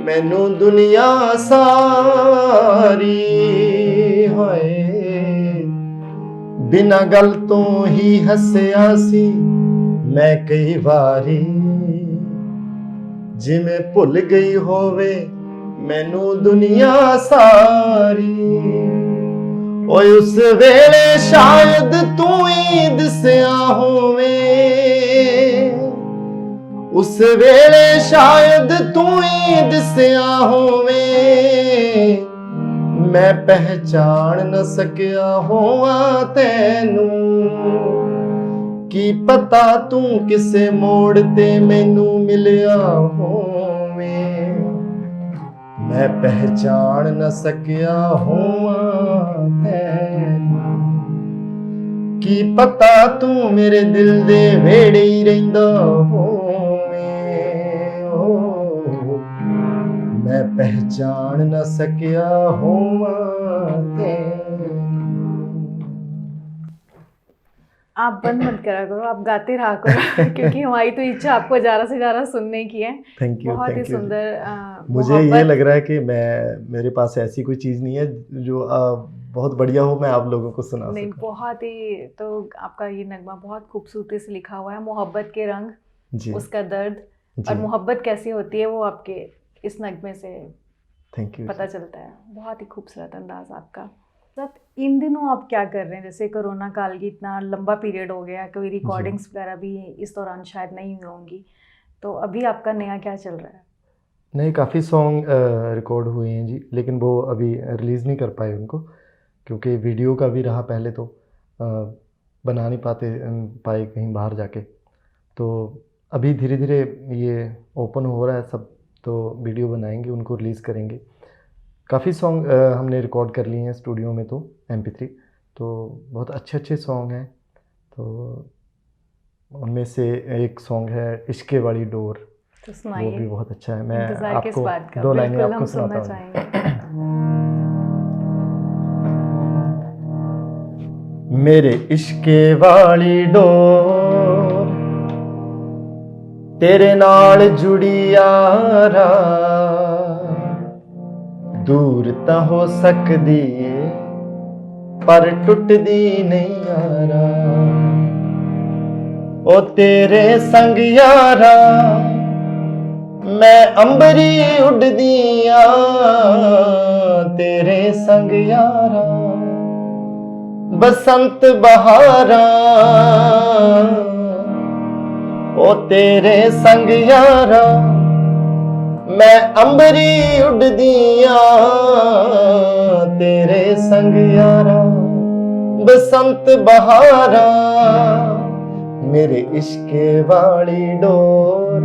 ਮੈਨੂੰ ਦੁਨੀਆ ਸਾਰੀ। ਹੋਏ ਬਿਨਾਂ ਗੱਲ ਤੋਂ ਹੀ ਹੱਸਿਆ ਸੀ ਮੈਂ ਕਈ ਵਾਰੀ, ਜਿਵੇਂ ਭੁੱਲ ਗਈ ਹੋਵੇ ਮੈਨੂੰ ਦੁਨੀਆ ਸਾਰੀ। ਓਏ ਉਸ ਵੇਲੇ ਸ਼ਾਇਦ ਤੂੰ ਹੀ ਦਿਸਿਆ ਹੋਵੇਂ, ਉਸ ਵੇਲੇ ਸ਼ਾਇਦ ਤੂੰ ਹੀ ਦਿਸਿਆ ਹੋਵੇਂ, ਮੈਂ ਪਹਿਚਾਣ ਨਾ ਸਕਿਆ ਹੋਵਾਂ ਤੈਨੂੰ। ਕੀ ਪਤਾ ਤੂੰ ਕਿਸੇ ਮੋੜ ਤੇ ਮੈਨੂੰ ਮਿਲਿਆ ਹੋਵੇਂ, ਮੈਂ ਪਹਿਚਾਣ ਨਾ ਸਕਿਆ ਹੋਵਾਂ ਤੈਨੂੰ। ਕੀ ਪਤਾ ਤੂੰ ਮੇਰੇ ਦਿਲ ਦੇ ਵਿਹੜੇ ਹੀ ਰਹਿੰਦਾ ਹੋਵੇਂ, ਓ ਮੈਂ ਪਹਿਚਾਣ ਨਾ ਸਕਿਆ होवां तैनू। आप बंद मत करा करो, आप गाते रहा करो क्योंकि हमारी तो इच्छा आपको ज़्यादा से ज़्यादा सुनने की है। थैंक यू, बहुत ही थैंक यू। सुंदर मुझे ये लग रहा है कि मेरे पास ऐसी कोई चीज़ नहीं है जो बहुत बढ़िया हो मैं आप लोगों को सुना नहीं, सकूं। बहुत ही, तो आपका ये नगमा बहुत खूबसूरती से लिखा हुआ है। मोहब्बत के रंग, जी उसका दर्द और मोहब्बत कैसी होती है वो आपके इस नगमे से थैंक यू। पता चलता है। बहुत ही खूबसूरत अंदाज आपका। सर, इन दिनों आप क्या कर रहे हैं? जैसे कोरोना काल की इतना लंबा पीरियड हो गया, कोई रिकॉर्डिंग्स वगैरह भी इस दौरान शायद नहीं हुई होंगी, तो अभी आपका नया क्या चल रहा है? नहीं, काफ़ी सॉन्ग रिकॉर्ड हुए हैं जी, लेकिन वो अभी रिलीज़ नहीं कर पाए उनको, क्योंकि वीडियो का भी रहा पहले तो बना नहीं पाए कहीं बाहर जाके। तो अभी धीरे धीरे ये ओपन हो रहा है सब, तो वीडियो बनाएंगे, उनको रिलीज़ करेंगे। काफ़ी सॉन्ग हमने रिकॉर्ड कर लिए हैं स्टूडियो में, तो MP3 तो बहुत अच्छे अच्छे सॉन्ग हैं। तो उनमें से एक सॉन्ग है इश्क़े वाली डोर, तो वो सुनाइए। भी बहुत अच्छा है। मैं इंतजार किस आपको बात का? 2 लाइनें बिल्कुल, आपको हम सुनाता सुनना हूँ। चाहेंगे। मेरे इश्क़े वाली डोर तेरे नाल जुड़ी यारा, दूर तां हो सकदी है पर टुटदी नहीं यारा। ओ तेरे संग यारा मैं अंबरी उड़दी आ, तेरे संग यारा बसंत बहारा। ओ तेरे संग यारा मैं अंबरी उड़दी आ, तेरे संग यारा बसंत बहारा। मेरे इश्क़े वाली डोर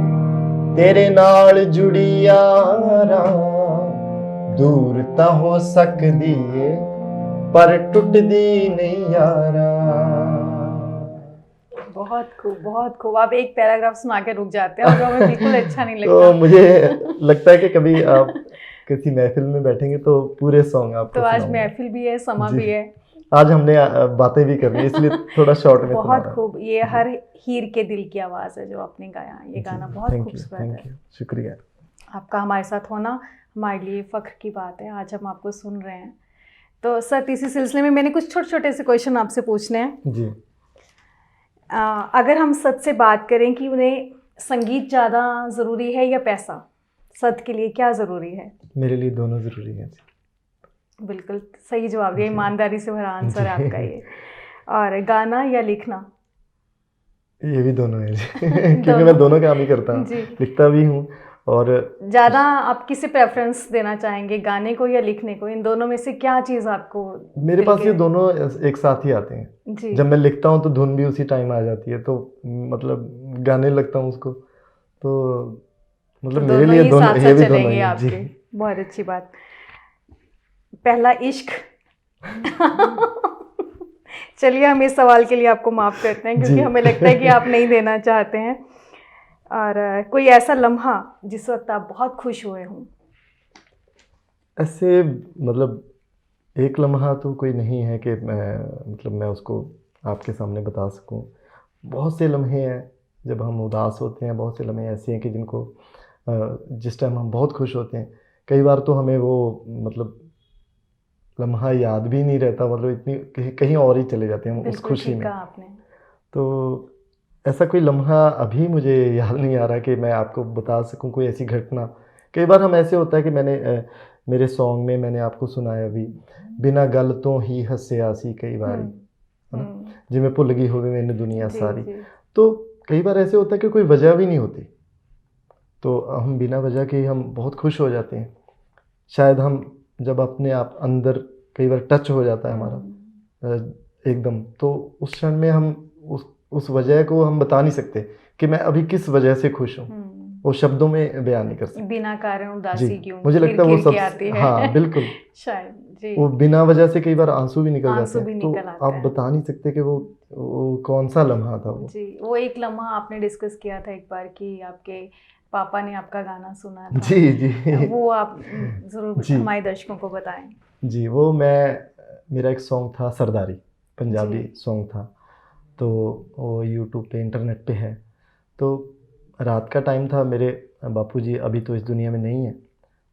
तेरे नाल जुड़ी यारा, दूर तां हो सकदी है पर टुटदी नहीं यारा। बहुत खूब, बहुत खूब। आप एक पैराग्राफ सुना के रुक जाते हैं और हमें बिल्कुल अच्छा नहीं लगता। तो मुझे लगता है कि कभी आप किसी महफिल में बैठेंगे तो पूरे सॉन्ग आपको तो आज सुनाऊंगा। महफिल भी है, समा जी। भी है। आज हमने बातें भी करनी है, इसलिए थोड़ा शॉर्ट में सुना बहुत रहा हूं। खूब। ये हर हीर के दिल की आवाज़ है जो आपने गाया। ये गाना बहुत थैंक यू, खूबसूरत थैंक है। यू, शुक्रिया। आपका हमारे साथ होना हमारे लिए फ़ख्र की बात है। आज हम आपको सुन रहे हैं। तो सर, इसी सिलसिले में मैंने कुछ छोटे छोटे से क्वेश्चन आपसे पूछने हैं। जी, अगर हम सच से बात करें कि उन्हें संगीत ज़्यादा ज़रूरी है या पैसा, सच के लिए क्या ज़रूरी है? मेरे लिए दोनों ज़रूरी हैं। बिल्कुल सही जवाब दिया, जी। ईमानदारी से भरा आंसर है जी। आपका ये। और गाना या लिखना? ये भी दोनों है क्योंकि मैं दोनों काम ही करता हूँ, जी। लिखता भी हूँ और ज़्यादा आप किसे प्रेफरेंस देना चाहेंगे, गाने को या लिखने को? इन दोनों में से क्या चीज़ आपको मेरे दिल पास के- ये दोनों एक साथ ही आते हैं। जी जब मैं लिखता हूँ तो धुन भी उसी टाइम आ जाती है, तो मतलब गाने लगता हूँ उसको, तो मतलब तो मेरे दोनों लिए ही दोनों साथ ये साथ भी दोनों चलेंगे ही हैं। जी आपके। बहुत अच्छी बात। पहला इश्क चलिए हम इस सवाल के लिए आपको माफ़ करते हैं, क्योंकि जी। हमें लगता है कि आप नहीं देना चाहते हैं। और कोई ऐसा लम्हा जिस वक्त आप बहुत खुश हुए हों? ऐसे मतलब एक लम्हा तो कोई नहीं है कि मैं उसको आपके सामने बता सकूं। बहुत से लम्हे हैं जब हम उदास होते हैं, बहुत से लम्हे ऐसे हैं कि जिनको जिस टाइम हम बहुत खुश होते हैं, कई बार तो हमें वो मतलब लम्हा याद भी नहीं रहता, मतलब इतनी कहीं कहीं और ही चले जाते हैं हम उस बिल्कुल खुशी ठीक में। कहा आपने। तो ऐसा कोई लम्हा अभी मुझे याद नहीं आ रहा कि मैं आपको बता सकूं कोई ऐसी घटना। कई बार हम ऐसे होता है कि मेरे सॉन्ग में मैंने आपको सुनाया अभी, बिना गल तो ही हंसिया सी कई बारी, है ना, जिमें भुल गई होवे मैंने दुनिया जी सारी। जी तो कई बार ऐसे होता है कि कोई वजह भी नहीं होती, तो हम बिना वजह के ही हम बहुत खुश हो जाते हैं। शायद हम जब अपने आप अंदर कई बार टच हो जाता है हमारा एकदम, तो उस क्षण में हम उस वजह को हम बता नहीं सकते कि मैं अभी किस वजह से खुश हूँ, वो शब्दों में बयान नहीं कर सकते। बिना कारण जी, उदासी क्यों मुझे लगता है वो घिर सब, के आती है। हाँ बिल्कुल, शायद जी वो बिना वजह से कई बार आंसू भी निकल आंसू जाते भी हैं, तो निकल आता आप है। बता नहीं सकते कि वो कौन सा लम्हा था वो। जी, वो एक लम्हा आपने डिस्कस किया था एक बार कि आपके पापा ने आपका गाना सुना था। जी जी वो आप ज़रूर जी हमारे दर्शकों को बताएं। जी, मेरा एक सॉन्ग था सरदारी, पंजाबी जी सॉन्ग था, तो वो यूट्यूब पे इंटरनेट पे है। तो रात का टाइम था, मेरे बापूजी अभी तो इस दुनिया में नहीं है,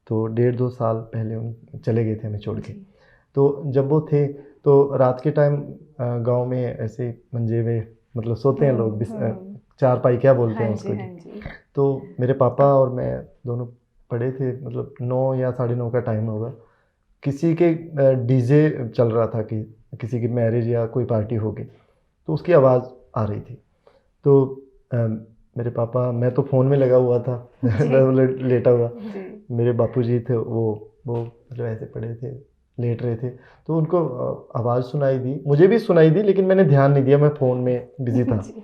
तो 1.5-2 साल पहले उन चले गए थे हमें छोड़ के। जी तो जब वो थे तो रात के टाइम गांव में ऐसे मंजे में मतलब सोते हैं लोग, चारपाई क्या बोलते हाँ हैं जी उसको हाँ जी। जी तो मेरे पापा और मैं दोनों पड़े थे, मतलब 9 या 9:30 का टाइम होगा, किसी के डीजे चल रहा था कि किसी की मैरिज या कोई पार्टी होगी, तो उसकी आवाज़ आ रही थी। तो अ, मेरे पापा, मैं तो फ़ोन में लगा हुआ था लेटा हुआ, जी मेरे बापूजी थे वो मतलब ऐसे पड़े थे, लेट रहे थे, तो उनको आवाज़ सुनाई दी, मुझे भी सुनाई दी, लेकिन मैंने ध्यान नहीं दिया, मैं फ़ोन में बिज़ी था। जी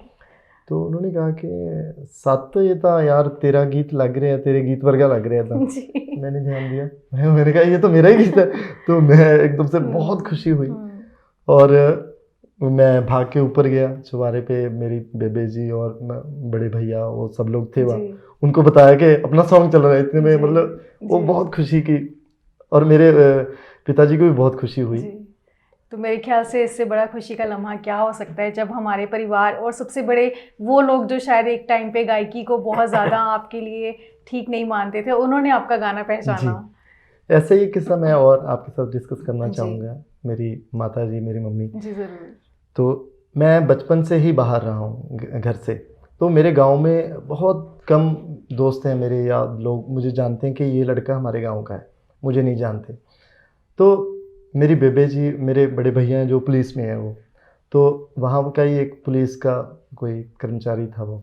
तो उन्होंने कहा कि सत ये तो यार तेरा गीत लग रहा है, तेरे गीत वर्गा लग रहा था। जी मैंने ध्यान दिया, मैंने कहा ये तो मेरा ही गीत है। तो मैं एकदम से बहुत खुशी हुई, और मैं भाग के ऊपर गया चुबारे पे, मेरी बेबे जी और बड़े भैया वो सब लोग थे वहाँ, जी उनको बताया कि अपना सॉन्ग चल रहा है, इतने में जी, मतलब वो जी। बहुत खुशी की, और मेरे पिताजी को भी बहुत खुशी हुई। जी, तो मेरे ख्याल से इससे बड़ा खुशी का लम्हा क्या हो सकता है, जब हमारे परिवार और सबसे बड़े वो लोग जो शायद एक टाइम पे गायकी को बहुत ज़्यादा आपके लिए ठीक नहीं मानते थे, उन्होंने आपका गाना जी, पहचाना। ऐसे ही किस्सा मैं और आपके साथ डिस्कस करना जी चाहूँगा। मेरी माता जी, मेरी मम्मी, जी ज़रूर। तो मैं बचपन से ही बाहर रहा हूँ घर से, तो मेरे गांव में बहुत कम दोस्त हैं मेरे, या लोग मुझे जानते हैं कि ये लड़का हमारे गांव का है, मुझे नहीं जानते। तो मेरी बेबे जी, मेरे बड़े भैया हैं जो पुलिस में हैं वो, तो वहाँ का ही एक पुलिस का कोई कर्मचारी था वो।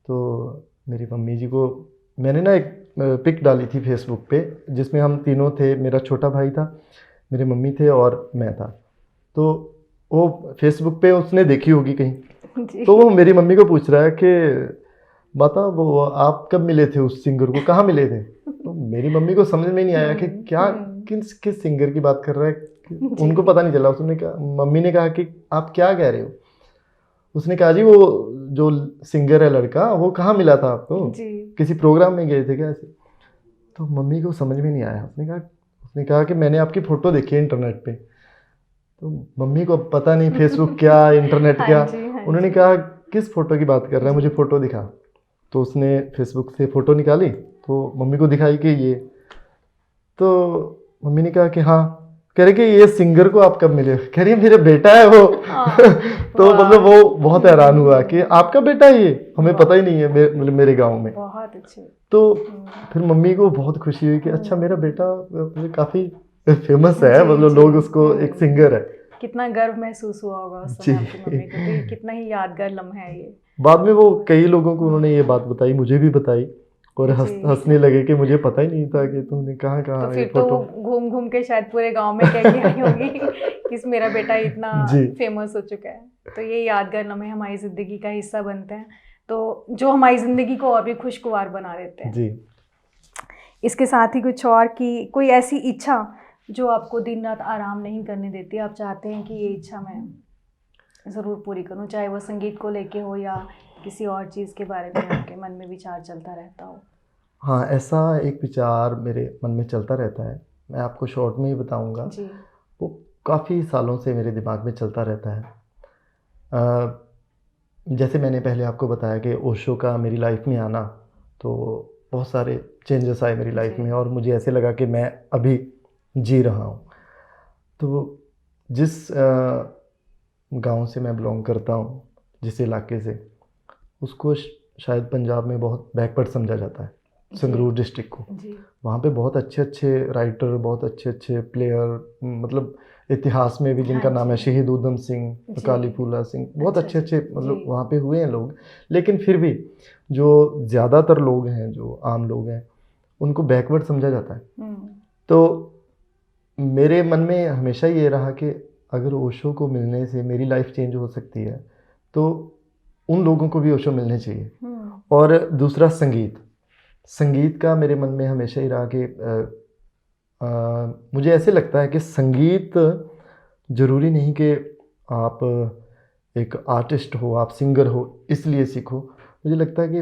तो मेरी मम्मी जी को मैंने ना एक पिक डाली थी फेसबुक पे, जिसमें हम तीनों थे, मेरा छोटा भाई था, मेरी मम्मी थे और मैं था। तो वो फेसबुक पे उसने देखी होगी कहीं, जी तो वो मेरी मम्मी को पूछ रहा है कि माता वो आप कब मिले थे उस सिंगर को, कहाँ मिले थे? तो मेरी मम्मी को समझ में नहीं आया कि क्या किस किस सिंगर की बात कर रहा है, उनको पता नहीं चला। उसने कहा, मम्मी ने कहा कि आप क्या कह रहे हो? उसने कहा जी वो जो सिंगर है लड़का, वो कहाँ मिला था आपको, जी किसी प्रोग्राम में गए थे क्या ऐसे? तो मम्मी को समझ में नहीं आया। उसने कहा कि मैंने आपकी फ़ोटो देखी है इंटरनेट पे। तो मम्मी को पता नहीं फेसबुक क्या, इंटरनेट हाँ क्या। जी हाँ उन्होंने जी कहा किस फ़ोटो की बात कर रहा है, मुझे जी फ़ोटो दिखा। तो उसने फेसबुक से फ़ोटो निकाली, तो मम्मी को दिखाई कि ये। तो मम्मी ने कहा कि हाँ। कह रहे कि ये सिंगर को आप कब मिले? कह रही है मेरा बेटा है वो। हाँ, तो वाह। मतलब वो बहुत हैरान हुआ कि आपका बेटा है ये, हमें वाह। पता ही नहीं है मतलब मेरे गांव में। बहुत अच्छे। तो फिर मम्मी को बहुत खुशी हुई कि अच्छा मेरा बेटा मतलब काफ़ी फेमस है, जी मतलब जी लोग उसको एक सिंगर है। कितना गर्व महसूस हुआ होगा उस जी। समय आपकी मम्मी को, तो ये कितना ही यादगार लम्हा है ये। बाद में वो कई लोगों को उन्होंने ये बात बताई, मुझे भी बताई, और जी। हंसने लगे कि मुझे पता ही नहीं था कि तुमने कहाँ तो कहाँ ये फिर तो फोटो। घूम घूम के शायद पूरे गांव में कह के आई होंगी कि मेरा बेटा इतना जी। फेमस हो चुका है। तो ये यादगार लम्हे हमारी ज़िंदगी का हिस्सा बनते हैं, तो जो हमारी ज़िंदगी को और भी खुशगवार बना देते हैं। जी। इसके साथ ही कुछ और की कोई ऐसी इच्छा जो आपको दिन रात आराम नहीं करने देती, आप चाहते हैं कि ये इच्छा मैं ज़रूर पूरी करूं, चाहे वो संगीत को लेके हो या किसी और चीज़ के बारे में आपके मन में विचार चलता रहता हो? हाँ, ऐसा एक विचार मेरे मन में चलता रहता है, मैं आपको शॉर्ट में ही बताऊंगा। जी। वो काफ़ी सालों से मेरे दिमाग में चलता रहता है। अ, जैसे मैंने पहले आपको बताया कि ओशो का मेरी लाइफ में आना, तो बहुत सारे चेंजेस आए मेरी लाइफ जी। में और मुझे ऐसे लगा कि मैं अभी जी रहा हूँ। तो जिस गांव से मैं बिलोंग करता हूँ, जिस इलाके से, उसको शायद पंजाब में बहुत बैकवर्ड समझा जाता है, संगरूर डिस्ट्रिक्ट को। जी। वहाँ पे बहुत अच्छे अच्छे राइटर, बहुत अच्छे अच्छे प्लेयर, मतलब इतिहास में भी जिनका हाँ नाम है जी। शहीद उधम सिंह, जी। अकाली फूला सिंह, बहुत अच्छा अच्छे जी। अच्छे मतलब जी। वहाँ पे हुए हैं लोग। लेकिन फिर भी जो ज़्यादातर लोग हैं, जो आम लोग हैं, उनको बैकवर्ड समझा जाता है। तो मेरे मन में हमेशा ये रहा कि अगर ओशो को मिलने से मेरी लाइफ चेंज हो सकती है, तो उन लोगों को भी ओशो मिलने चाहिए। और दूसरा संगीत का मेरे मन में हमेशा ही रहा कि मुझे ऐसे लगता है कि संगीत ज़रूरी नहीं कि आप एक आर्टिस्ट हो, आप सिंगर हो इसलिए सीखो। मुझे लगता है कि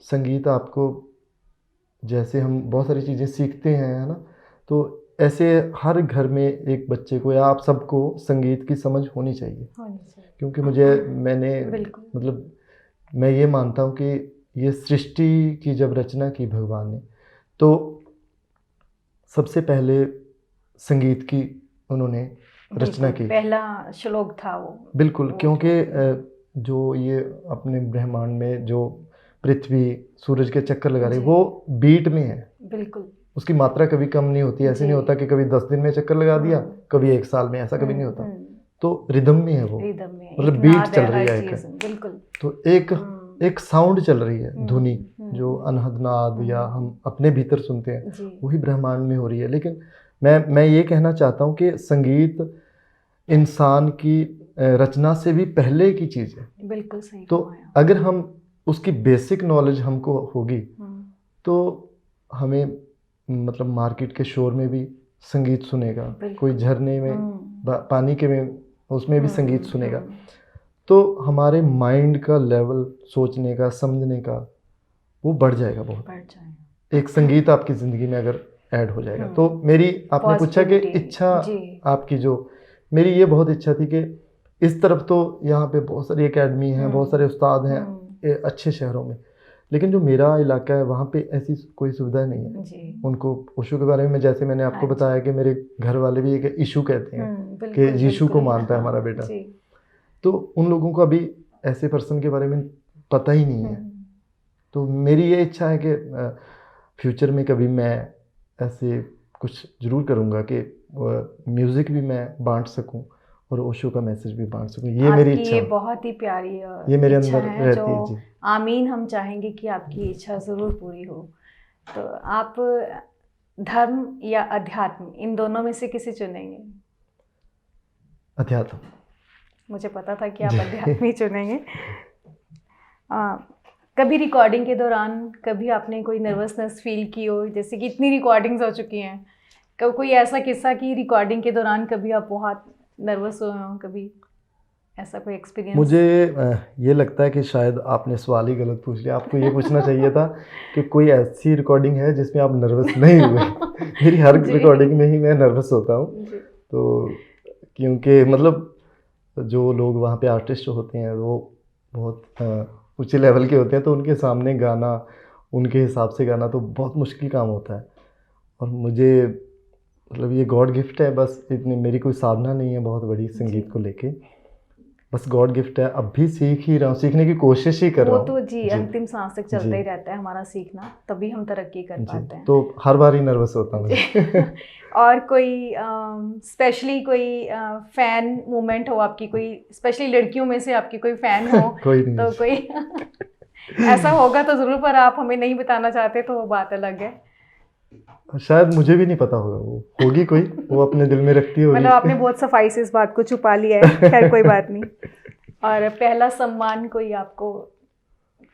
संगीत आपको, जैसे हम बहुत सारी चीज़ें सीखते हैं, है ना, तो ऐसे हर घर में एक बच्चे को या आप सबको संगीत की समझ होनी चाहिए। क्योंकि मैंने बिल्कुल। मतलब मैं ये मानता हूँ कि ये सृष्टि की जब रचना की भगवान ने, तो सबसे पहले संगीत की उन्होंने रचना की। पहला श्लोक था वो। बिल्कुल, क्योंकि जो ये अपने ब्रह्मांड में जो पृथ्वी सूरज के चक्कर लगा रही है, वो बीट में है। बिल्कुल। उसकी मात्रा कभी कम नहीं होती। ऐसे नहीं होता कि कभी 10 दिन में चक्कर लगा दिया, कभी 1 साल में, ऐसा कभी नहीं होता। तो रिदम में है वो, मतलब बीट चल रही है एक। बिल्कुल। तो एक साउंड चल रही है, धुनी, जो अनहद नाद या हम अपने भीतर सुनते हैं, वही ब्रह्मांड में हो रही है। लेकिन मैं ये कहना चाहता हूँ कि संगीत इंसान की रचना से भी पहले की चीज़ है। बिल्कुल सही। तो अगर हम उसकी बेसिक नॉलेज हमको होगी, तो हमें मतलब मार्केट के शोर में भी संगीत सुनेगा, कोई झरने में पानी के में उसमें भी संगीत सुनेगा। तो हमारे माइंड का लेवल, सोचने का, समझने का, वो बढ़ जाएगा बहुत। एक संगीत आपकी ज़िंदगी में अगर ऐड हो जाएगा। तो मेरी, आपने पूछा कि इच्छा आपकी, जो मेरी ये बहुत इच्छा थी कि इस तरफ तो यहाँ पे बहुत सारी एकेडमी हैं, बहुत सारे उस्ताद हैं अच्छे शहरों में, लेकिन जो मेरा इलाका है वहाँ पे ऐसी कोई सुविधा नहीं है। उनको ओशो के बारे में, जैसे मैंने आपको बताया कि मेरे घर वाले भी एक इशू कहते हैं कि यीशु को मानता है हमारा बेटा, तो उन लोगों को अभी ऐसे पर्सन के बारे में पता ही नहीं है। तो मेरी ये इच्छा है कि फ्यूचर में कभी मैं ऐसे कुछ ज़रूर करूँगा कि म्यूज़िक भी मैं बांट सकूँ और ओशो का मैसेज भी बांट सकूँ। ये मेरी इच्छा, ये बहुत ही प्यारी ये मेरे इच्छा अंदर है, रहती है। जी, आमीन। हम चाहेंगे कि आपकी इच्छा ज़रूर पूरी हो। तो आप धर्म या अध्यात्म, इन दोनों में से किसे चुनेंगे? अध्यात्म। मुझे पता था कि आप अध्यात्म ही चुनेंगे। कभी रिकॉर्डिंग के दौरान कभी आपने कोई नर्वसनेस फील की हो? जैसे कि इतनी रिकॉर्डिंग्स हो चुकी हैं, कोई ऐसा किस्सा कि रिकॉर्डिंग के दौरान कभी आप बहुत नर्वस हुए हो, कभी ऐसा कोई एक्सपीरियंस? मुझे ये लगता है कि शायद आपने सवाल ही गलत पूछ लिया। आपको ये पूछना चाहिए था कि कोई ऐसी रिकॉर्डिंग है जिसमें आप नर्वस नहीं हुए। मेरी हर रिकॉर्डिंग में ही मैं नर्वस होता हूँ। तो क्योंकि मतलब जो लोग वहाँ पे आर्टिस्ट होते हैं वो बहुत ऊंचे लेवल के होते हैं, तो उनके सामने गाना, उनके हिसाब से गाना तो बहुत मुश्किल काम होता है। और मुझे मतलब ये गॉड गिफ्ट है, बस इतनी मेरी कोई साधना नहीं है बहुत बड़ी संगीत को लेके, बस गॉड गिफ्ट है। अब भी सीख ही रहा हूँ, सीखने की कोशिश ही कर रहा हूँ। वो तो जी अंतिम सांस तक चलता ही रहता है हमारा सीखना, तभी हम तरक्की कर पाते हैं। तो हर बार ही नर्वस होता हूँ। और कोई स्पेशली कोई फैन मोमेंट हो आपकी, कोई स्पेशली लड़कियों में से आपकी कोई फैन हो? कोई नहीं। तो कोई ऐसा होगा तो ज़रूर, पर आप हमें नहीं बताना चाहते तो वो बात अलग है। शायद मुझे भी नहीं पता होगा, वो होगी कोई, वो अपने दिल में रखती होगी। मतलब आपने बहुत सफाई से इस बात को छुपा लिया है, खैर कोई बात नहीं। और पहला सम्मान कोई आपको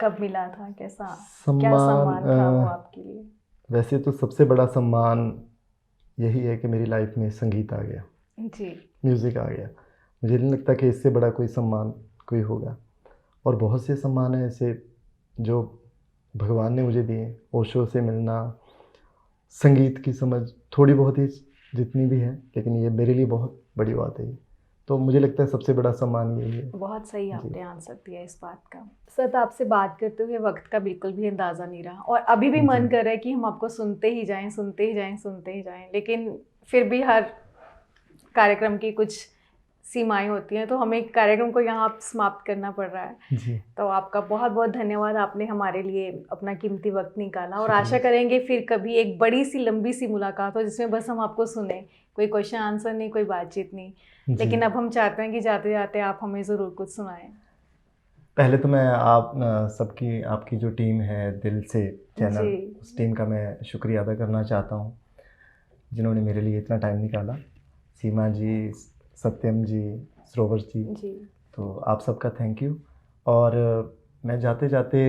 कब मिला था, कैसा, क्या सम्मान था वो आपके लिए? वैसे तो सबसे बड़ा सम्मान यही है कि मेरी लाइफ में संगीत आ गया जी। म्यूज़िक आ गया। मुझे नहीं लगता कि इससे बड़ा कोई सम्मान कोई होगा। और बहुत से सम्मान हैं ऐसे जो भगवान ने मुझे दिए। ओशो से मिलना, संगीत की समझ थोड़ी बहुत ही जितनी भी है, लेकिन ये मेरे लिए बहुत बड़ी बात है। तो मुझे लगता है सबसे बड़ा सम्मान यही है। बहुत सही आपने आंसर दिया इस बात का। सर, आपसे बात करते हुए वक्त का बिल्कुल भी अंदाज़ा नहीं रहा, और अभी भी मन कर रहा है कि हम आपको सुनते ही जाएं, सुनते ही जाएं, सुनते ही जाएं, लेकिन फिर भी हर कार्यक्रम की कुछ सीमाएं होती हैं, तो हमें कार्यक्रम को यहाँ समाप्त करना पड़ रहा है। जी, तो आपका बहुत बहुत धन्यवाद, आपने हमारे लिए अपना कीमती वक्त निकाला, और आशा करेंगे फिर कभी एक बड़ी सी लंबी सी मुलाकात हो जिसमें बस हम आपको सुने, कोई क्वेश्चन आंसर नहीं, कोई बातचीत नहीं। लेकिन अब हम चाहते हैं कि जाते जाते आप हमें ज़रूर कुछ सुनाएं। पहले तो मैं आप सबकी, आपकी जो टीम है दिल से चैनल, उस टीम का मैं शुक्रिया अदा करना चाहता हूँ जिन्होंने मेरे लिए इतना टाइम निकाला। सीमा जी, सत्यम जी, सरोवर जी, तो आप सबका थैंक यू। और मैं जाते जाते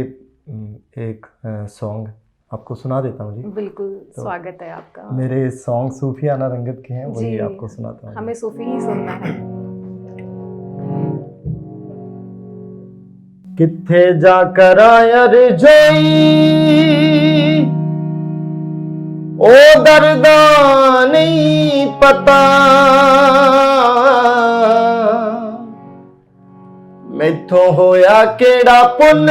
एक सॉन्ग आपको सुना देता हूँ जी। बिल्कुल, तो स्वागत है आपका। मेरे सॉन्ग सूफियाना रंगत के हैं, वही आपको सुनाता हूँ। हमें सूफी ही सुनना है। किथे जाकर आया रे जोई, ओ दर्दा नहीं पता, मैथों होया केड़ा पुन,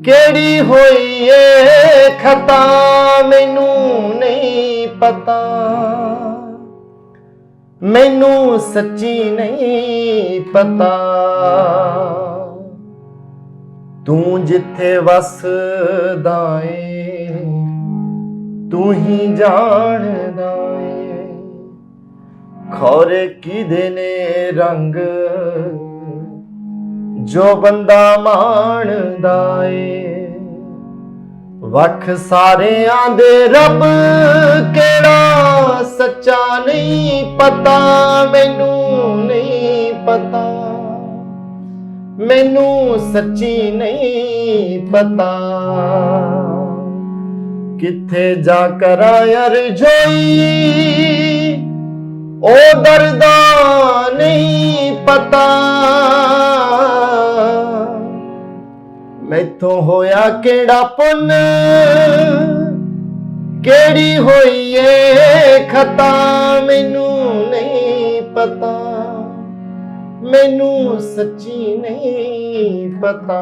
केड़ी होई ए खता, मैनू नहीं पता, मैनू सच्ची नहीं पता। तू जिथे वसदा ए, तू ही जानदा ए, खौरे किदे ने रंग जो बंदा माणदा ए। वख सारियां दे रब केड़ा सच्चा नहीं पता, मैनू नहीं पता, मैनू सच्ची नहीं पता। किथे जाकर आया रे जोई, ओ दर्दा नहीं पता, मैथों होया केड़ा पुन, केड़ी होई ए खता, मैनू नहीं पता, मैनू सच्ची नहीं पता।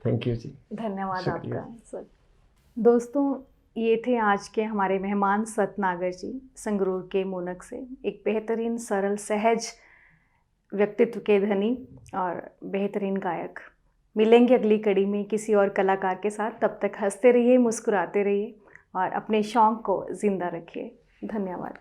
थैंक यू जी, धन्यवाद आपका सर। दोस्तों, ये थे आज के हमारे मेहमान सतनागर जी, संगरूर के मूनक से। एक बेहतरीन, सरल, सहज व्यक्तित्व के धनी और बेहतरीन गायक। मिलेंगे अगली कड़ी में किसी और कलाकार के साथ। तब तक हंसते रहिए, मुस्कुराते रहिए और अपने शौक़ को ज़िंदा रखिए। धन्यवाद।